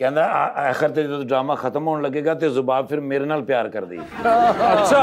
कहता आखिर ते जो ड्रामा खत्म होने लगेगा तो जुबाब फिर मेरे नाल प्यार कर दी। अच्छा,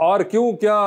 और क्यों? क्या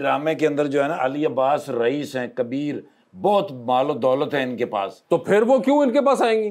ड्रामे के अंदर जो है ना अली अब्बास रईस हैं, कबीर, बहुत मालो दौलत है इनके पास। तो फिर वो क्यों इनके पास आएंगी?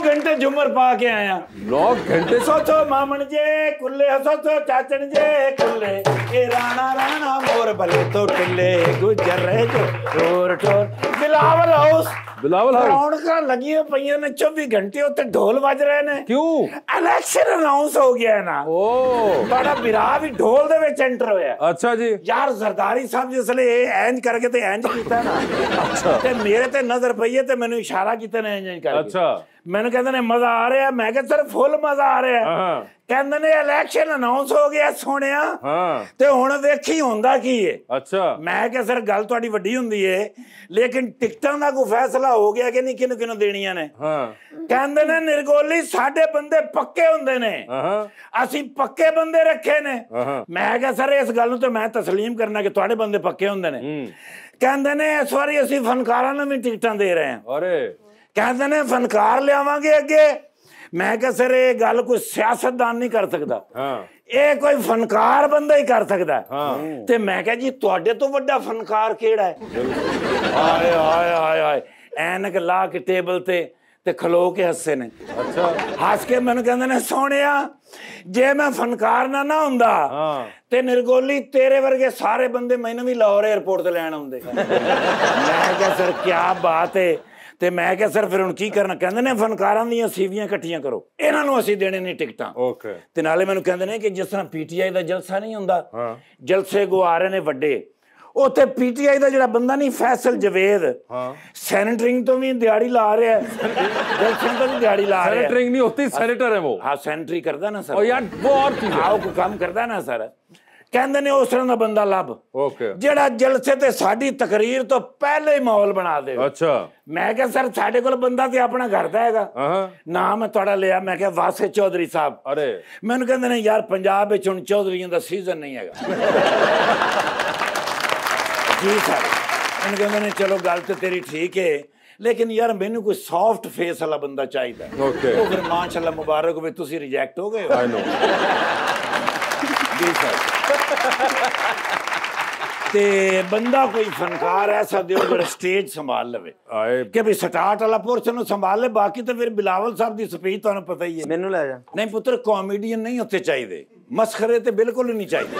घंटे झुमर पा के आया। 9 घंटे। सोचो मामन जे कुल्ले, सोचो चाचन जे कुल्ले, ए राणा राणा मोर भले तो टुल्ले, गुजर रहे जो टोर टोर। बिलावल हाउस रौनक लगी पई ने 24 घंटे उत्ते ढोल बज रहे ने। क्यों? इलेक्शन अनाउंस हो गया है ना। ओ बड़ा बिरा भी ढोल दे विच एंटर होया। अच्छा जी। यार जरदारी साहब जिसले इंज करके ते इंज कीता ना, अच्छा ते मेरे ते नजर पई है ते मैनू इशारा कीता ने इंज करके। अच्छा, मैंने कहते ने मजा आ रहा है। मैं कहा सर फुल मजा आ रहा है। कहते ने इलेक्शन अनाउंस हो गया सोनिया, ते हुण वेखी हुंदा की है। अच्छा, मैं कहा सर गल तुहाडी वड्डी हुंदी है, लेकिन टिकटां दा कोई फैसला हो गया कि नहीं, किनू किनू देनियां ने? कहते ने निर्गोली साडे बंदे पक्के हुंदे ने, असीं पक्के बंदे रखे ने। मैं कहा सर इस गल नूं ते मैं तस्लीम करना कि तुहाडे बंदे पक्के हुंदे ने। कहते ने इस बारी असीं फनकारां नूं भी टिकटां दे रहे हैं। अरे कहते ने फनकार लियावांगे अगे। मैं कहा सर ये गल कोई सियासतदान नहीं कर सकता, ये कोई फनकार बंदा ही कर सकता है। ते मैं कहा जी तुहाडे तो वड्डा फनकार केड़ा है? हाय हाय हाय हाय, ऐनक ला के टेबल ते खलो के हस्से ने। अच्छा, हस के मैनू कहंदे ने सोनिया जे मैं फनकार ना हुंदा ते निर्गोली तेरे वर्गे सारे बंदे मैनू भी लाहौर एयरपोर्ट ते लैण आउंदे। मैं कहा सर क्या बात है। ते मैं क्या सर फिर हुण की करना? कहंदे ने फनकारां दीयां सीवियां इकट्ठियां करो, इन्हां नूं असीं देणे नहीं टिकटां। ओके। ते नाले मैनूं कहंदे ने कि जिस तरह पीटीआई दा जलसा नहीं हुंदा, जलसे गो आ रहे ने वड्डे, ਉੱਥੇ ਪੀਟੀਆਈ ਦਾ ਜਿਹੜਾ ਬੰਦਾ ਨਹੀਂ ਫੈਸਲ ਜਵੇਦ ਸੈਨੇਟਰਿੰਗ ਤੋਂ ਵੀ ਦਿਹਾੜੀ ਲਾ ਰਿਹਾ ਜਲਸਨ ਤੋਂ ਵੀ ਦਿਹਾੜੀ ਲਾ ਰਿਹਾ सैनिटरिंग नहीं होती, सेनेटर है वो। हाँ सैनिटरी करदा ना सर और यार वो और चीज है। ਆਓ ਕੋ ਕੰਮ ਕਰਦਾ ਨਾ ਸਰ ਕਹਿੰਦੇ ਨੇ ਉਸ ਤਰ੍ਹਾਂ ਦਾ ਬੰਦਾ ਲੱਭ ओके, ਜਿਹੜਾ ਜਲਸੇ ਤੇ ਸਾਡੀ ਤਕਰੀਰ ਤੋਂ ਪਹਿਲੇ ਹੀ ਮਾਹੌਲ ਬਣਾ ਦੇ अच्छा, ਮੈਂ ਕਿਹਾ ਸਰ ਸਾਡੇ ਕੋਲ ਬੰਦਾ ਤੇ ਆਪਣਾ ਘਰ ਦਾ ਹੈਗਾ हाँ, ਨਾਮ ਤੁਹਾਡਾ ਲਿਆ ਮੈਂ ਕਿਹਾ ਵਾਸੇ ਚੌਧਰੀ ਸਾਹਿਬ अरे ਮੈਨੂੰ ਕਹਿੰਦੇ ਨੇ ਯਾਰ ਪੰਜਾਬ ਵਿੱਚ ਹੁਣ ਚੌਧਰੀਆਂ ਦਾ ਸੀਜ਼ਨ ਨਹੀਂ ਹੈਗਾ ਜੀ ਸਰ ਮੈਨੂੰ ਕਹਿੰਦੇ ਨੇ ਚਲੋ ਗੱਲ ਤੇ ਤੇਰੀ ਠੀਕ ਹੈ ਲੇਕਿਨ ਯਾਰ ਮੈਨੂੰ ਕੋਈ ਸੌਫਟ ਫੇਸ ਵਾਲਾ ਬੰਦਾ ਚਾਹੀਦਾ ओके, ਉਹ ਫਿਰ ਮਾਸ਼ਾਅੱਲਾ ਮੁਬਾਰਕ ਹੋਵੇ ਤੁਸੀਂ ਰਿਜੈਕਟ ਹੋ ਗਏ ਹੋ आई नो। ਜੀ ਸਰ ਤੇ ਬੰਦਾ ਕੋਈ ਫਨਕਾਰ ਐਸਾ ਦਿਓ ਜਿਹੜਾ ਸਟੇਜ ਸੰਭਾਲ ਲਵੇ आए ਕਿ ਵੀ ਸਟਾਰਟ ਵਾਲਾ ਪੋਰਸ਼ਨ ਨੂੰ ਸੰਭਾਲ ਲੈ ਬਾਕੀ ਤਾਂ ਫਿਰ ਬਿਲਾਵਲ ਸਾਹਿਬ ਦੀ ਸਪੀਚ ਤੁਹਾਨੂੰ ਪਤਾ ਹੀ ਹੈ ਮੈਨੂੰ ਲੈ ਜਾ ਨਹੀਂ ਪੁੱਤਰ ਕਾਮੇਡੀਅਨ ਨਹੀਂ ਉੱਥੇ ਚਾਹੀਦੇ ਮਸਖਰੇ ਤੇ ਬਿਲਕੁਲ ਨਹੀਂ ਚਾਹੀਦੇ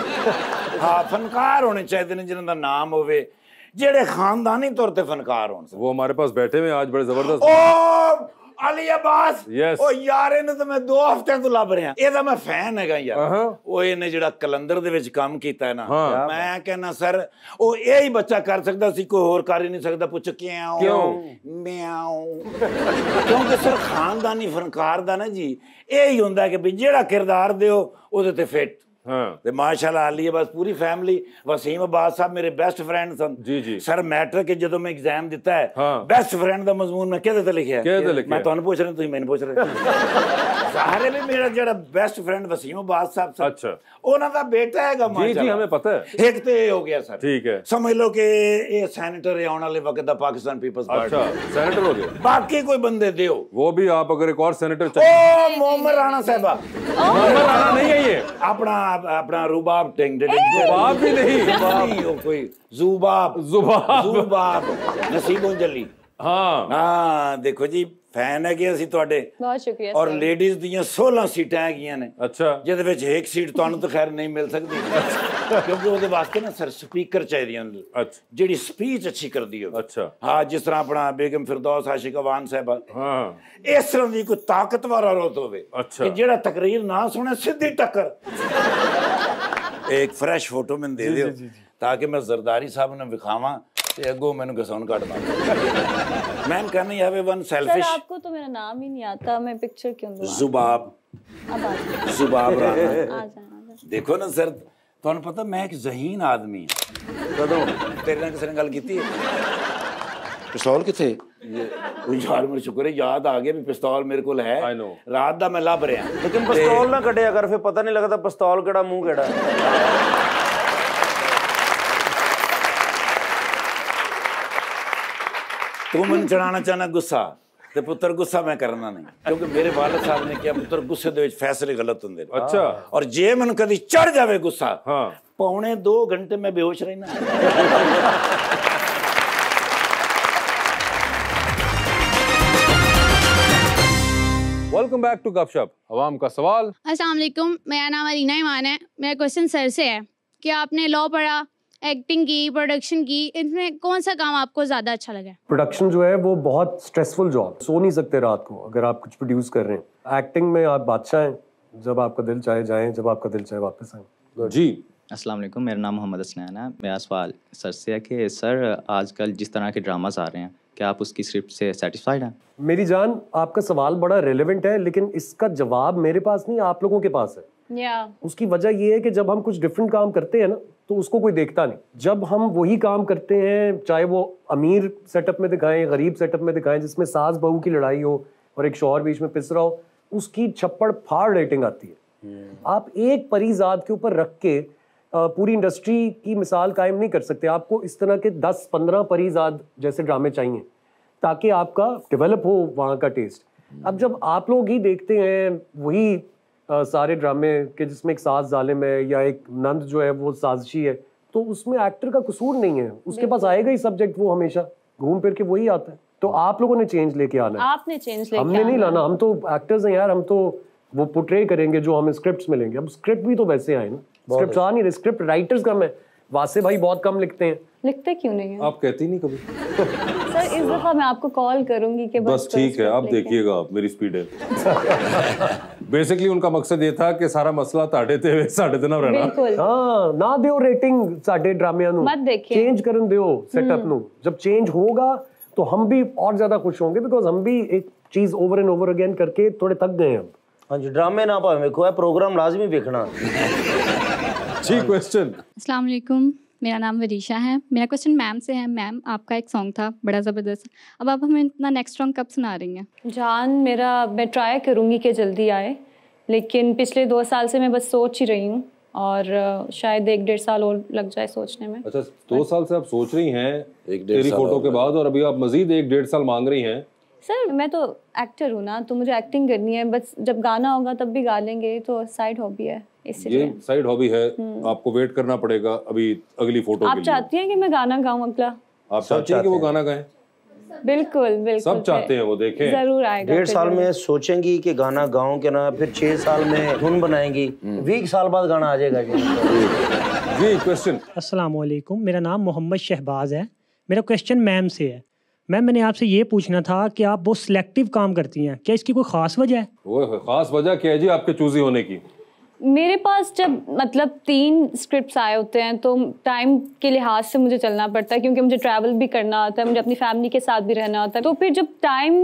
ਹਾਂ ਫਨਕਾਰ ਹੋਣੇ ਚਾਹੀਦੇ ਨੇ ਜਿਨ੍ਹਾਂ ਦਾ ਨਾਮ ਹੋਵੇ ਜਿਹੜੇ ਖਾਨਦਾਨੀ ਤੌਰ ਤੇ ਫਨਕਾਰ ਹੋਣ वो हमारे पास बैठे हुए हैं आज, बड़े जबरदस्त। ਓ ਅਲੀ ਅਬਾਸ Yes। ਉਹ ਯਾਰ ਇਹਨੂੰ ਤਾਂ ਮੈਂ 2 ਹਫ਼ਤਿਆਂ ਤੋਂ ਲੱਭ ਰਿਹਾ ਇਹਦਾ ਮੈਂ ਫੈਨ ਹੈਗਾ ਯਾਰ ਹਾਂ। ਉਹ ਇਹਨੇ ਜਿਹੜਾ ਕਲੰਦਰ ਦੇ ਵਿੱਚ ਕੰਮ ਕੀਤਾ ਹੈ ਨਾ ਹਾਂ। ਮੈਂ ਕਹਿੰਦਾ ਸਰ ਉਹ ਇਹ ਹੀ ਬੱਚਾ ਕਰ ਸਕਦਾ ਸੀ ਕੋਈ ਹੋਰ ਕਰ ਹੀ ਨਹੀਂ ਸਕਦਾ ਪੁੱਛ ਕਿਉਂ ਮਿਆਉ ਕਿਉਂਕਿ ਸਰ ਖਾਨਦਾਨੀ ਫਨਕਾਰ ਦਾ ਨਾ ਜੀ ਇਹ ਹੀ ਹੁੰਦਾ ਕਿ ਵੀ ਜਿਹੜਾ ਕਿਰਦਾਰ ਦਿਓ ਉਹਦੇ ਤੇ ਫਿੱਟ हाँ ਤੇ ਮਾਸ਼ਾਅੱਲਾ ਆਲੀ ਬਸ ਪੂਰੀ ਫੈਮਿਲੀ ਵਸੀਮ ਅਬਾਸ ਸਾਹਿਬ ਮੇਰੇ ਬੈਸਟ ਫਰੈਂਡ ਸਨ ਜੀ ਜੀ ਸਰ ਮੈਟ੍ਰਿਕ ਕੇ ਜਦੋਂ ਮੈਂ ਐਗਜ਼ਾਮ ਦਿੱਤਾ ਹੈ ਹਾਂ। ਬੈਸਟ ਫਰੈਂਡ ਦਾ ਮਜ਼ਮੂਨ ਮੈਂ ਕਿਹਦੇ ਤੇ ਲਿਖਿਆ ਕਿਹਦੇ ਤੇ ਲਿਖਿਆ? ਮੈਂ ਤੁਹਾਨੂੰ ਪੁੱਛ ਰਿਹਾ ਤੁਸੀਂ ਮੈਨੂੰ ਪੁੱਛ ਰਹੇ ਸਾਰੇ ਵੀ ਮੇਰਾ ਜਿਹੜਾ ਬੈਸਟ ਫਰੈਂਡ ਵਸੀਮ ਅਬਾਸ ਸਾਹਿਬ ਸਰ अच्छा, ਉਹਨਾਂ ਦਾ ਬੇਟਾ ਹੈਗਾ जी जी ਮਾਸ਼ਾਅੱਲਾ हमें पता है। ਇੱਕ ਤੇ ਇਹ ਹੋ ਗਿਆ ਸਰ ठीक है, ਸਮਝ ਲਓ ਕਿ ਇਹ ਸੈਨੇਟਰ ਆਉਣ ਵਾਲੇ ਵਕਤ ਦਾ ਪਾਕਿਸਤਾਨ ਪੀਪਲਸ ਪਾਰਟੀ अच्छा, सेनेटर हो गए। ਬਾਕੀ ਕੋਈ ਬੰਦੇ ਦਿਓ वो भी आप अगर एक और सेनेटर चाहिए। ਓ ਮੁਹੰਮਦ ਰਾਣਾ ਸਾਹਿਬਾ मोहम्मद राणा नहीं है ये, ਆਪਣਾ ਰੂਬਾਬ ਟਿੰਗ जुबाब भी नहीं। ਨਹੀਂ ਉਹ ਕੋਈ ਜ਼ੁਬਾਬ जुबाब, ਨਸੀਬੋਂ ਜੱਲੀ हाँ ਹਾਂ ਦੇਖੋ ਜੀ ਫੈਨ ਹੈਗੇ ਅਸੀਂ ਤੁਹਾਡੇ बहुत शुक्रिया ਔਰ सर। ਲੇਡੀਜ਼ ਦੀਆਂ 16 ਸੀਟਾਂ ਹੈਗੀਆਂ ਨੇ अच्छा, ਜਿਹਦੇ ਵਿੱਚ ਇੱਕ ਸੀਟ ਤੁਹਾਨੂੰ ਤਾਂ ਖੈਰ ਨਹੀਂ ਮਿਲ ਸਕਦੀ ਕਿਉਂਕਿ ਉਹਦੇ ਵਾਸਤੇ ਨਾ ਸਰ ਸਪੀਕਰ ਚਾਹੀਦੀਆਂ ਨੇ अच्छा, ਜਿਹੜੀ ਸਪੀਚ ਅੱਛੀ ਕਰਦੀ ਹੋਵੇ अच्छा, ਹਾਂ ਜਿਸ ਤਰ੍ਹਾਂ ਆਪਣਾ ਬੇਗਮ ਫਿਰਦੌਸ ਆਸ਼ਿਕ ਅਵਾਨ ਸਾਹਿਬਾ हाँ, ਇਸ ਤਰ੍ਹਾਂ ਦੀ ਕੋਈ ਤਾਕਤਵਰ ਔਰਤ ਹੋਵੇ अच्छा। ਕਿ ਜਿਹੜਾ ਤਕਰੀਰ ਨਾ ਸੁਣੇ ਸਿੱਧੀ ਟੱਕਰ ਇੱਕ ਫਰੈਸ਼ ਫੋਟੋ ਮੈਨੂੰ ਦੇ ਦਿਓ ਤਾਂ ਕਿ ਮੈਂ ਜ਼ਰਦਾਰੀ ਸਾਹਿਬ ਨੂੰ ਵਿਖਾਵਾਂ ਤੇ ਅੱਗੋਂ ਮੈਨੂੰ ਗਸਾਉਣ ਕੱਢ ਮਾਰ ਮੈਂ ਕਰਨਾ ਯਾਵੇ ਵਨ सर ਸੈਲਫਿਸ਼ आपको तो मेरा नाम ही नहीं आता, मैं पिक्चर क्यों दूँ? ਜ਼ੁਬਾਬ अब आ जाए, ਜ਼ੁਬਾਬ ਰਾਣਾ आ जाए। ਦੇਖੋ ਨਾ ਸਰ ਤੁਹਾਨੂੰ ਪਤਾ ਮੈਂ ਇੱਕ ਜ਼ਹੀਨ ਆਦਮੀ ਹਾਂ ਕਦੋਂ ਤੇਰੇ ਨਾਲ ਕਿਸੇ ਨੇ ਗੱਲ ਕੀਤੀ ਹੈ ਪਿਸਤੌਲ ਕਿੱਥੇ ਉਹ ਯਾਰ ਮੈਨੂੰ ਸ਼ੁਕਰ ਹੈ ਯਾਦ ਆ ਗਿਆ ਵੀ ਪਿਸਤੌਲ ਮੇਰੇ ਕੋਲ ਹੈ I know। ਰਾਤ ਦਾ ਮੈਂ ਲੱਭ ਰਿਹਾ ਲੇਕਿਨ ਪਿਸਤੌਲ ਨਾ ਕੱਢਿਆ ਕਰ ਫਿਰ ਪਤਾ ਨਹੀਂ ਲੱਗਦਾ ਪਿਸਤੌਲ ਕਿਹੜਾ ਮੂੰਹ ਕਿਹੜਾ ਤੂੰ ਮੈਨੂੰ ਚੜਾਉਣਾ ਚਾਹਨਾ ਗੁੱਸਾ ਤੇ ਪੁੱਤਰ ਗੁੱਸਾ ਮੈਂ ਕਰਨਾ ਨਹੀਂ ਕਿਉਂਕਿ ਮੇਰੇ ਵਾਲਿਦ ਸਾਹਿਬ ਨੇ ਕਿਹਾ ਪੁੱਤਰ ਗੁੱਸੇ ਦੇ ਵਿੱਚ ਫੈਸਲੇ ਗਲਤ ਹੁੰਦੇ ਨੇ अच्छा, ਔਰ ਜੇ ਮੈਨੂੰ ਕਦੀ ਚੜ ਜਾਵੇ ਗੁੱਸਾ हाँ, ਪੌਣੇ 2 ਘੰਟੇ ਮੈਂ ਬੇਹੋਸ਼ ਰਹਿਣਾ वेलकम बैक टू गपशप। अवाम का सवाल। अस्सलाम वालेकुम, मेरा नाम अरीना ईमान है। मेरा क्वेश्चन सर से है कि आपने लॉ पढ़ा, एक्टिंग की, प्रोडक्शन की, इनमें कौन सा काम आपको ज़्यादा अच्छा लगा? प्रोडक्शन जो है वो बहुत स्ट्रेसफुल जॉब, सो नहीं सकते रात को अगर आप कुछ प्रोड्यूस कर रहे हैं। एक्टिंग में आप बादशाह हैं, जब आपका दिल चाहे जाएं, जब आपका दिल चाहे वापस आएं। जी, अस्सलाम वालेकुम, मेरा नाम मोहम्मद हसनैन है। मेरा सवाल सर से है कि सर आजकल जिस तरह के ड्रामास आ रहे हैं, क्या आप उसकी स्क्रिप्ट से सेटिस्फाइड हैं? मेरी जान, आपका सवाल बड़ा रेलेवेंट है, लेकिन इसका जवाब मेरे पास नहीं, आप लोगों के पास है। उसकी वजह ये है कि जब हम कुछ डिफरेंट काम करते हैं ना, तो उसको कोई देखता नहीं। जब हम वही काम करते हैं, चाहे वो अमीर सेटअप में दिखाएं, गरीब सेटअप में दिखाएं, जिसमें सास बहू की लड़ाई हो और एक शौहर बीच में पिस रहा हो, उसकी छप्पड़ फाड़ रेटिंग आती है। आप एक परिजात के ऊपर रख के पूरी इंडस्ट्री की मिसाल कायम नहीं कर सकते। आपको इस तरह के 10-15 परिजात जैसे ड्रामे चाहिए ताकि आपका डेवलप हो वहाँ का टेस्ट। अब जब आप लोग ही देखते हैं वही सारे ड्रामे के जिसमें एक सास जालिम है या एक नंद जो है वो साजिशी है, तो उसमें एक्टर का कसूर नहीं है, उसके पास आएगा ही सब्जेक्ट, वो हमेशा घूम फिर के वही आता है। तो आप लोगों ने चेंज लेके आना है, आपने चेंज लेके हमने नहीं लाना। हम तो एक्टर्स हैं यार, हम तो वो पोर्ट्रे करेंगे जो हमें स्क्रिप्ट्स मिलेंगे। अब स्क्रिप्ट भी तो वैसे आए ना, स्क्रिप्ट आ नहीं रहे, स्क्रिप्ट राइटर्स कम है। वासे भाई बहुत कम लिखते हैं। लिखते क्यों नहीं है? आप कहती नहीं कभी। सर इस दफा मैं आपको कॉल करूंगी कि बस ठीक है, आप देखिएगा, आप मेरी स्पीड है। बेसिकली उनका मकसद ये था कि सारा मसला ਤੁਹਾਡੇ ਤੇ ਵੇ ਸਾਡੇ ਤੇ ਨਾ ਰਹਿਣਾ। बिल्कुल हाँ ना दियो रेटिंग साडे ड्रामिया नु, मत देखिए। चेंज करन दियो सेटअप नु। जब चेंज होगा तो हम भी और ज्यादा खुश होंगे, बिकॉज हम भी एक चीज ओवर एंड ओवर अगेन करके थोड़े थक गए हैं अब। हाँ जी, ड्रामे ना भावे वेखो, है प्रोग्राम लाजमी देखना। जी क्वेश्चन। अस्सलाम वालेकुम, मेरा नाम वरीशा है। मेरा क्वेश्चन मैम से है। मैम, आपका एक सॉन्ग था बड़ा ज़बरदस्त, अब आप हमें इतना नेक्स्ट सॉन्ग कब सुना रही हैं? जान मेरा, मैं ट्राई करूँगी कि जल्दी आए, लेकिन पिछले 2 साल से मैं बस सोच ही रही हूँ और शायद 1-1.5 साल और लग जाए सोचने में। अच्छा, 2 साल से आप सोच रही हैं 1-1.5 तेरी साल फोटो के बाद, और अभी आप मजीद 1-1.5 साल मांग रही हैं। सर मैं तो एक्टर हूँ ना, तो मुझे एक्टिंग करनी है, बस जब गाना होगा तब भी गा लेंगे, तो साइड हॉबी है इसलिए। ये साइड हॉबी है, आपको वेट करना पड़ेगा अभी अगली फोटो के आप लिए। चाहती हैं कि मैं गाना गाऊं अगला? आप चाहती हैं कि वो गाना गाएं? बिल्कुल बिल्कुल, सब चाहते हैं वो, देखें जरूर आएगा। 1.5 साल में सोचेंगी कि गाना गाऊं के ना, फिर 6 साल में धुन बनाएंगी, 20 साल बाद गाना आ जाएगा जी। क्वेश्चन। अस्सलाम वालेकुम, मेरा नाम मोहम्मद शहबाज है। मेरा क्वेश्चन मैम से है। मैम, मैंने आपसे ये पूछना था कि आप बहुत सिलेक्टिव काम करती हैं, क्या इसकी कोई ख़ास वजह है? वो खास वजह क्या है जी आपके चूजी होने की? मेरे पास जब मतलब 3 स्क्रिप्ट्स आए होते हैं तो टाइम के लिहाज से मुझे चलना पड़ता है, क्योंकि मुझे ट्रैवल भी करना होता है, मुझे अपनी फैमिली के साथ भी रहना होता है, तो फिर जब टाइम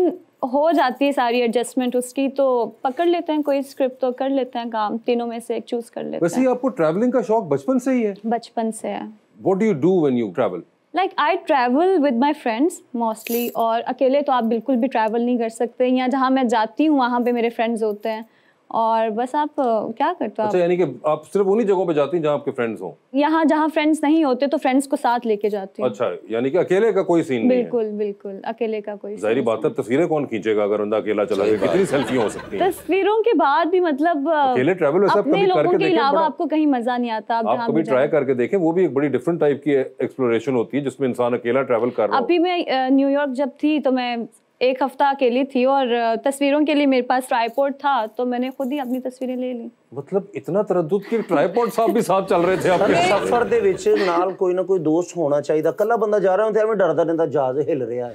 हो जाती है सारी एडजस्टमेंट उसकी, तो पकड़ लेते हैं कोई स्क्रिप्ट, तो कर लेते हैं काम, तीनों में से एक चूज कर लेते हैं। वैसे आपको ट्रैवलिंग का शौक बचपन से ही है? बचपन से है। What do you do when you travel? Like I travel with my friends mostly, और अकेले तो आप बिल्कुल भी ट्रैवल नहीं कर सकते। यहाँ जहाँ मैं जाती हूँ वहाँ पे मेरे फ्रेंड्स होते हैं, और बस आप क्या करते हो? अच्छा, यानी कि आप सिर्फ उन्हीं जगहों पे जाती हैं जहाँ आपके फ्रेंड्स हों? यहाँ जहाँ फ्रेंड्स नहीं होते तो फ्रेंड्स को साथ लेके जाती हूँ। अच्छा, यानी कि अकेले का कोई सीन नहीं है? बिल्कुल बिल्कुल, अकेले का कोई। जाहिर बात है, तस्वीरें कौन खींचेगा अगर बंदा अकेला चला गया? कितनी सेल्फी हो सकती है? तस्वीरों के बाद भी मतलब अकेले ट्रैवल वैसे आप अपने कभी लोगों करके के देखें? अलावा आपको कहीं मजा नहीं आता। आप कभी ट्राई करके देखें, वो भी एक बड़ी डिफरेंट टाइप की एक्सप्लोरेशन होती है जिसमें इंसान अकेला ट्रैवल कर रहा है। अभी मैं न्यूयॉर्क जब थी तो मैं 1 हफ्ता अकेली थी, और तस्वीरों के लिए मेरे पास ट्राइपॉड था, तो मैंने खुद ही अपनी तस्वीरें ले ली। मतलब इतना तरद्दुद कि ट्राइपॉड साहब भी साथ चल रहे थे आपके? सफर ਦੇ ਵਿੱਚ ਨਾਲ ਕੋਈ ਨਾ ਕੋਈ ਦੋਸਤ ਹੋਣਾ ਚਾਹੀਦਾ। ਕੱਲਾ ਬੰਦਾ ਜਾ ਰਿਹਾ ਹੁੰਦਾ ਐਵੇਂ ਡਰਦਾ ਰਹਿੰਦਾ, ਜਹਾਜ਼ ਹਿੱਲ ਰਿਹਾ ਹੈ,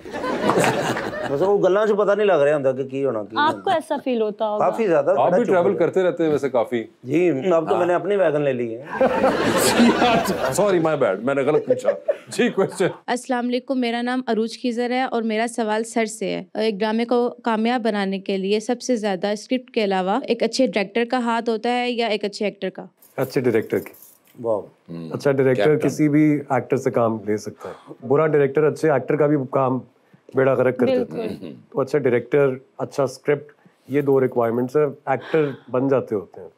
मतलब वो गल्लां 'ਚ पता नहीं लग रहा होता कि की होना की। आपको ऐसा फील होता होगा? काफी ज्यादा। आप भी ट्रैवल करते रहते हैं वैसे काफी? जी, अब तो मैंने अपनी वैगन ले ली है। सॉरी माय बैड, मैंने गलत पूछा। जी क्वेश्चन। अस्सलाम वालेकुम, मेरा नाम अरूज खीज़र है और मेरा सवाल सर से है। एक ड्रामे को कामयाब बनाने के लिए सबसे ज्यादा स्क्रिप्ट के अलावा एक अच्छे डायरेक्टर का हाथ होता है या एक अच्छे एक्टर का? अच्छे डायरेक्टर की। वाह, अच्छा डायरेक्टर किसी भी एक्टर से काम ले सकता है। बुरा डायरेक्टर अच्छे एक्टर का भी काम बेड़ा गर्क कर देता है। तो अच्छा डायरेक्टर, अच्छा स्क्रिप्ट, ये 2 रिक्वायरमेंट्स है, एक्टर बन जाते होते हैं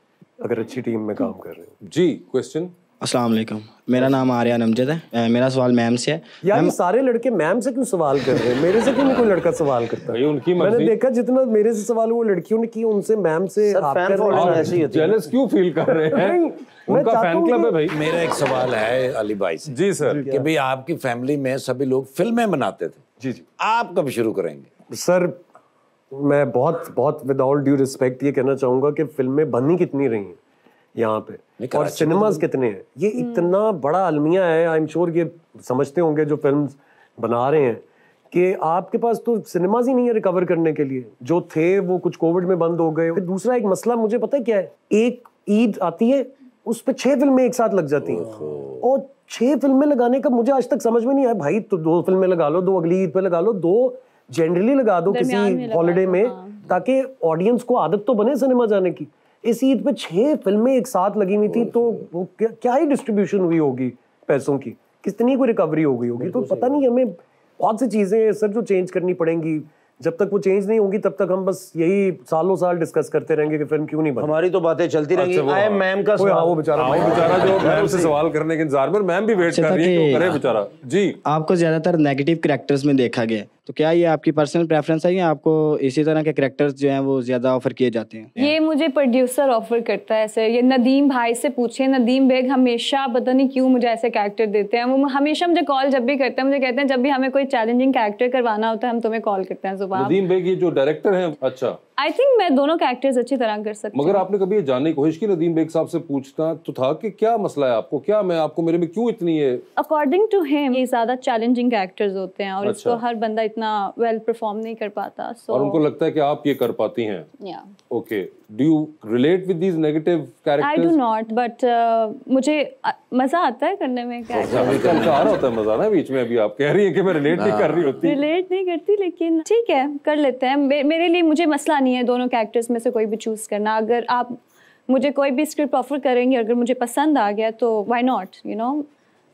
अगर अच्छी टीम में काम कर रहे हैं। जी क्वेश्चन। अस्सलाम वालेकुम, मेरा नाम आर्यन अमजद है। मेरा सवाल मैम से है। यार ये सारे लड़के मैम से क्यों सवाल कर रहे हैं? मेरे से क्यों नहीं कोई लड़का सवाल करता? उनकी मर्जी। मैंने देखा जितना मेरे से सवाल वो लड़कियों ने की, उनसे मैम से आप कर रहे हैं। जेलस क्यों फील कर रहे हैं? उनका फैन क्लब है भाई। मेरा एक सवाल है अली भाई से। जी सर। कि भाई आपकी फैमिली में सभी लोग फिल्में बनाते थे, जी जी, आप कब शुरू करेंगे? सर मैं बहुत विदाउट ड्यू रिस्पेक्ट ये कहना चाहूंगा कि फिल्में बनी कितनी रही हैं यहाँ पे, और सिनेमाज कितने हैं। ये इतना बड़ा अलमिया है, आई एम श्योर ये समझते होंगे जो फिल्म्स बना रहे हैं, कि आपके पास तो सिनेमाज ही नहीं है रिकवर करने के लिए। जो थे वो कुछ कोविड में बंद हो गए। फिर दूसरा एक मसला मुझे पता है क्या है, एक ईद आती है उस पर 6 फिल्में एक साथ लग जाती हैं, और 6 फिल्में लगाने का मुझे आज तक समझ में नहीं आया। भाई तो 2 फिल्में लगा लो, 2 अगली ईद पे लगा लो, 2 जनरली लगा दो किसी हॉलिडे में, ताकि ऑडियंस को आदत तो बने सिनेमा जाने की। इस ईद पे 6 फिल्में एक साथ लगी हुई थी, तो वो क्या ही डिस्ट्रीब्यूशन हुई होगी पैसों की, कितनी कोई रिकवरी हो गई होगी। तो पता नहीं, हमें बहुत सी चीजें हैं सर जो चेंज करनी पड़ेंगी। जब तक वो चेंज नहीं होंगी तब तक हम बस यही सालों साल डिस्कस करते रहेंगे कि फिल्म क्यों नहीं बनी। हमारी तो बातें चलती रहेंगी। आए मैम का सवाल। वो बेचारा जो मैम से सवाल करने के इंतजार में, मैम भी वेट कर रही है, क्यों करे बेचारा। जी, आपको ज्यादातर नेगेटिव कैरेक्टर्स में देखा गया, तो क्या ये आपकी पर्सनल प्रेफरेंस है या आपको इसी तरह के कैरेक्टर्स जो हैं वो ज्यादा ऑफर किए जाते हैं? ये मुझे प्रोड्यूसर ऑफर करता है सर। ये नदीम भाई से पूछे, नदीम बेग हमेशा पता नहीं क्यों मुझे ऐसे कैरेक्टर देते हैं। वो हमेशा मुझे कॉल जब भी करते हैं, मुझे कहते हैं जब भी हमें कोई चैलेंजिंग कैरेक्टर करवाना होता है हम तुम्हें कॉल करते हैं। जुबान नदीम बेग ये जो डायरेक्टर हैं? अच्छा, आई थिंक मैं दोनों कैरेक्टर्स अच्छी तरह कर सकती हूँ। मगर आपने कभी ये जानने की कोशिश की नदीम बेग साहब से पूछना तो था कि क्या मसला है आपको, क्या मैं आपको मेरे में क्यों इतनी है? अकॉर्डिंग टू हिम ये ज्यादा चैलेंजिंग कैरेक्टर्स होते हैं और अच्छा। इसको हर बंदा इतना वेल परफॉर्म नहीं कर पाता। और उनको लगता है कि आप ये कर पाती हैं। या okay, do you relate with these negative characters? I do not, but मुझे मजा आता है करने में। कैरेक्टर आ रहा होता है मजा ना, बीच में अभी आप कह रही हैं कि मैं रिलेट नहीं कर रही होती। रिलेट नहीं करती, लेकिन ठीक है कर लेते हैं। मेरे लिए मुझे मसला नहीं है दोनों कैरेक्टर्स में से कोई भी चूज करना। अगर आप मुझे कोई भी स्क्रिप्ट ऑफर करेंगे, अगर मुझे पसंद आ गया तो why not, you know,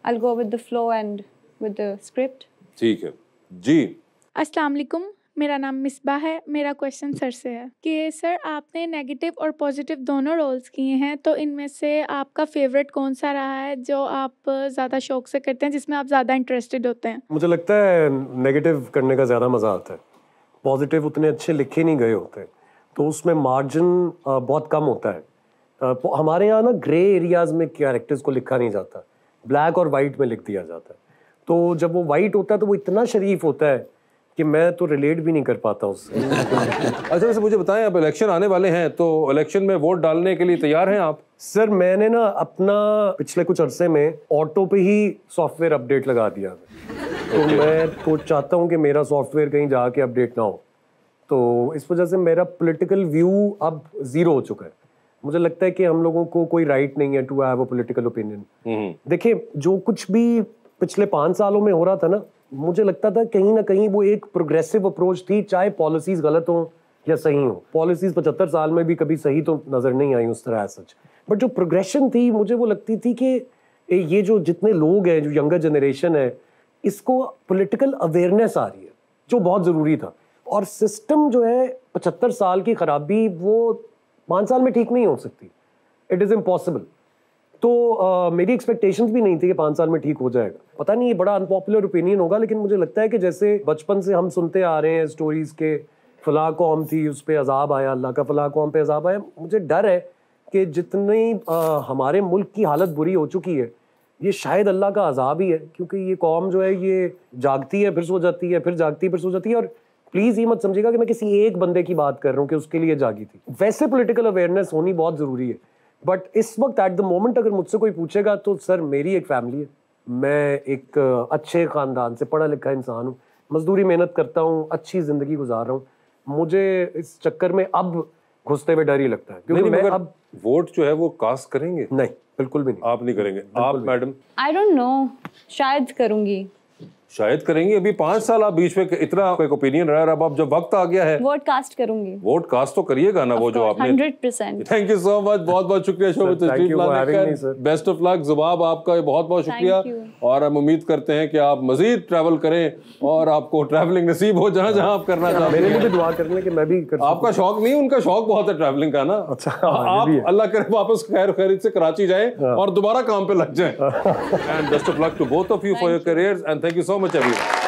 I will go with the flow and with the script. ठीक है जी। अस्सलाम वालेकुम, मेरा नाम मिसबाह है। मेरा क्वेश्चन सर से है कि सर आपने नेगेटिव और पॉजिटिव दोनों रोल्स किए हैं, तो इनमें से आपका फेवरेट कौन सा रहा है जो आप ज़्यादा शौक से करते हैं, जिसमें आप ज़्यादा इंटरेस्टेड होते हैं? मुझे लगता है नेगेटिव करने का ज़्यादा मज़ा आता है। पॉजिटिव उतने अच्छे लिखे नहीं गए होते, तो उसमें मार्जिन बहुत कम होता है। हमारे यहाँ ना ग्रे एरियाज़ में कैरेक्टर्स को लिखा नहीं जाता, ब्लैक और वाइट में लिख दिया जाता है। तो जब वो वाइट होता है तो वो इतना शरीफ होता है कि मैं तो रिलेट भी नहीं कर पाता उससे। अच्छा, वैसे मुझे बताएं, अब इलेक्शन आने वाले हैं तो इलेक्शन में वोट डालने के लिए तैयार हैं आप? सर मैंने ना अपना पिछले कुछ अरसे में ऑटो पे ही सॉफ्टवेयर अपडेट लगा दिया है। तो मैं तो चाहता हूँ कि मेरा सॉफ्टवेयर कहीं जाके अपडेट ना हो, तो इस वजह से मेरा पॉलिटिकल व्यू अब जीरो हो चुका है। मुझे लगता है कि हम लोगों को कोई राइट नहीं है to have a political opinion. देखिए, जो कुछ भी पिछले 5 सालों में हो रहा था ना, मुझे लगता था कहीं ना कहीं वो एक प्रोग्रेसिव अप्रोच थी, चाहे पॉलिसीज गलत हो या सही हो। पॉलिसीज 75 साल में भी कभी सही तो नजर नहीं आई उस तरह सच, बट जो प्रोग्रेशन थी मुझे वो लगती थी कि ये जो जितने लोग हैं, जो यंगर जनरेशन है, इसको पॉलिटिकल अवेयरनेस आ रही है, जो बहुत ज़रूरी था। और सिस्टम जो है 75 साल की खराबी वो 5 साल में ठीक नहीं हो सकती, इट इज़ इम्पॉसिबल। तो मेरी एक्सपेक्टेशंस भी नहीं थी कि 5 साल में ठीक हो जाएगा। पता नहीं, ये बड़ा अनपॉपुलर ओपिनियन होगा, लेकिन मुझे लगता है कि जैसे बचपन से हम सुनते आ रहे हैं स्टोरीज के, फलां कौम थी उस पर अजाब आया, अल्लाह का फलां कौम पे अजाब आया। मुझे डर है कि जितनी हमारे मुल्क की हालत बुरी हो चुकी है, ये शायद अल्लाह का अजाब ही है, क्योंकि ये कौम जो है ये जागती है फिर सो जाती है, फिर जागती है फिर सो जाती है। और प्लीज़ ये मत समझिएगा कि मैं किसी एक बंदे की बात कर रहा हूँ कि उसके लिए जागी थी। वैसे पॉलिटिकल अवेयरनेस होनी बहुत ज़रूरी है, बट इस वक्त एट द मोमेंट अगर मुझसे कोई पूछेगा तो सर मेरी एक फैमिली है, मैं एक अच्छे ख़ानदान से पढ़ा लिखा इंसान हूँ, मजदूरी मेहनत करता हूँ, अच्छी ज़िंदगी गुजार रहा हूँ। मुझे इस चक्कर में अब घुसते हुए डर ही लगता है, क्योंकि मैं अब वोट जो है वो कास्ट करेंगे? नहीं, बिल्कुल भी नहीं। आप नहीं करेंगे? आप मैडम? आई डोंट नो, शायद करूंगी। शायद करेंगे? अभी 5 साल आप बीच में इतना एक ओपिनियन रहा, अब जब वक्त आ गया है वोट कास्ट करूंगी। वोट कास्ट तो करिएगा ना, वो जो आपने 100%। थैंक यू सो मच, बहुत बहुत शुक्रिया शो में तशरीफ लाने का। बेस्ट ऑफ लक ज़ुबाब, आपका बहुत बहुत शुक्रिया। और हम उम्मीद करते हैं कि आप मजीद ट्रैवल करें और आपको ट्रैवलिंग नसीब हो जहाँ जहाँ आप करना चाहते हैं। मेरे लिए भी दुआ करने कि मैं भी कर सकूं। आपका शौक नहीं, उनका शौक बहुत है ट्रैवलिंग का ना। अच्छा, आप अल्लाह करे वापस खैर खैरियत से कराची जाएं और दोबारा काम पे लग जाएं। And best of luck to both of you for your careers and thank you so much everyone.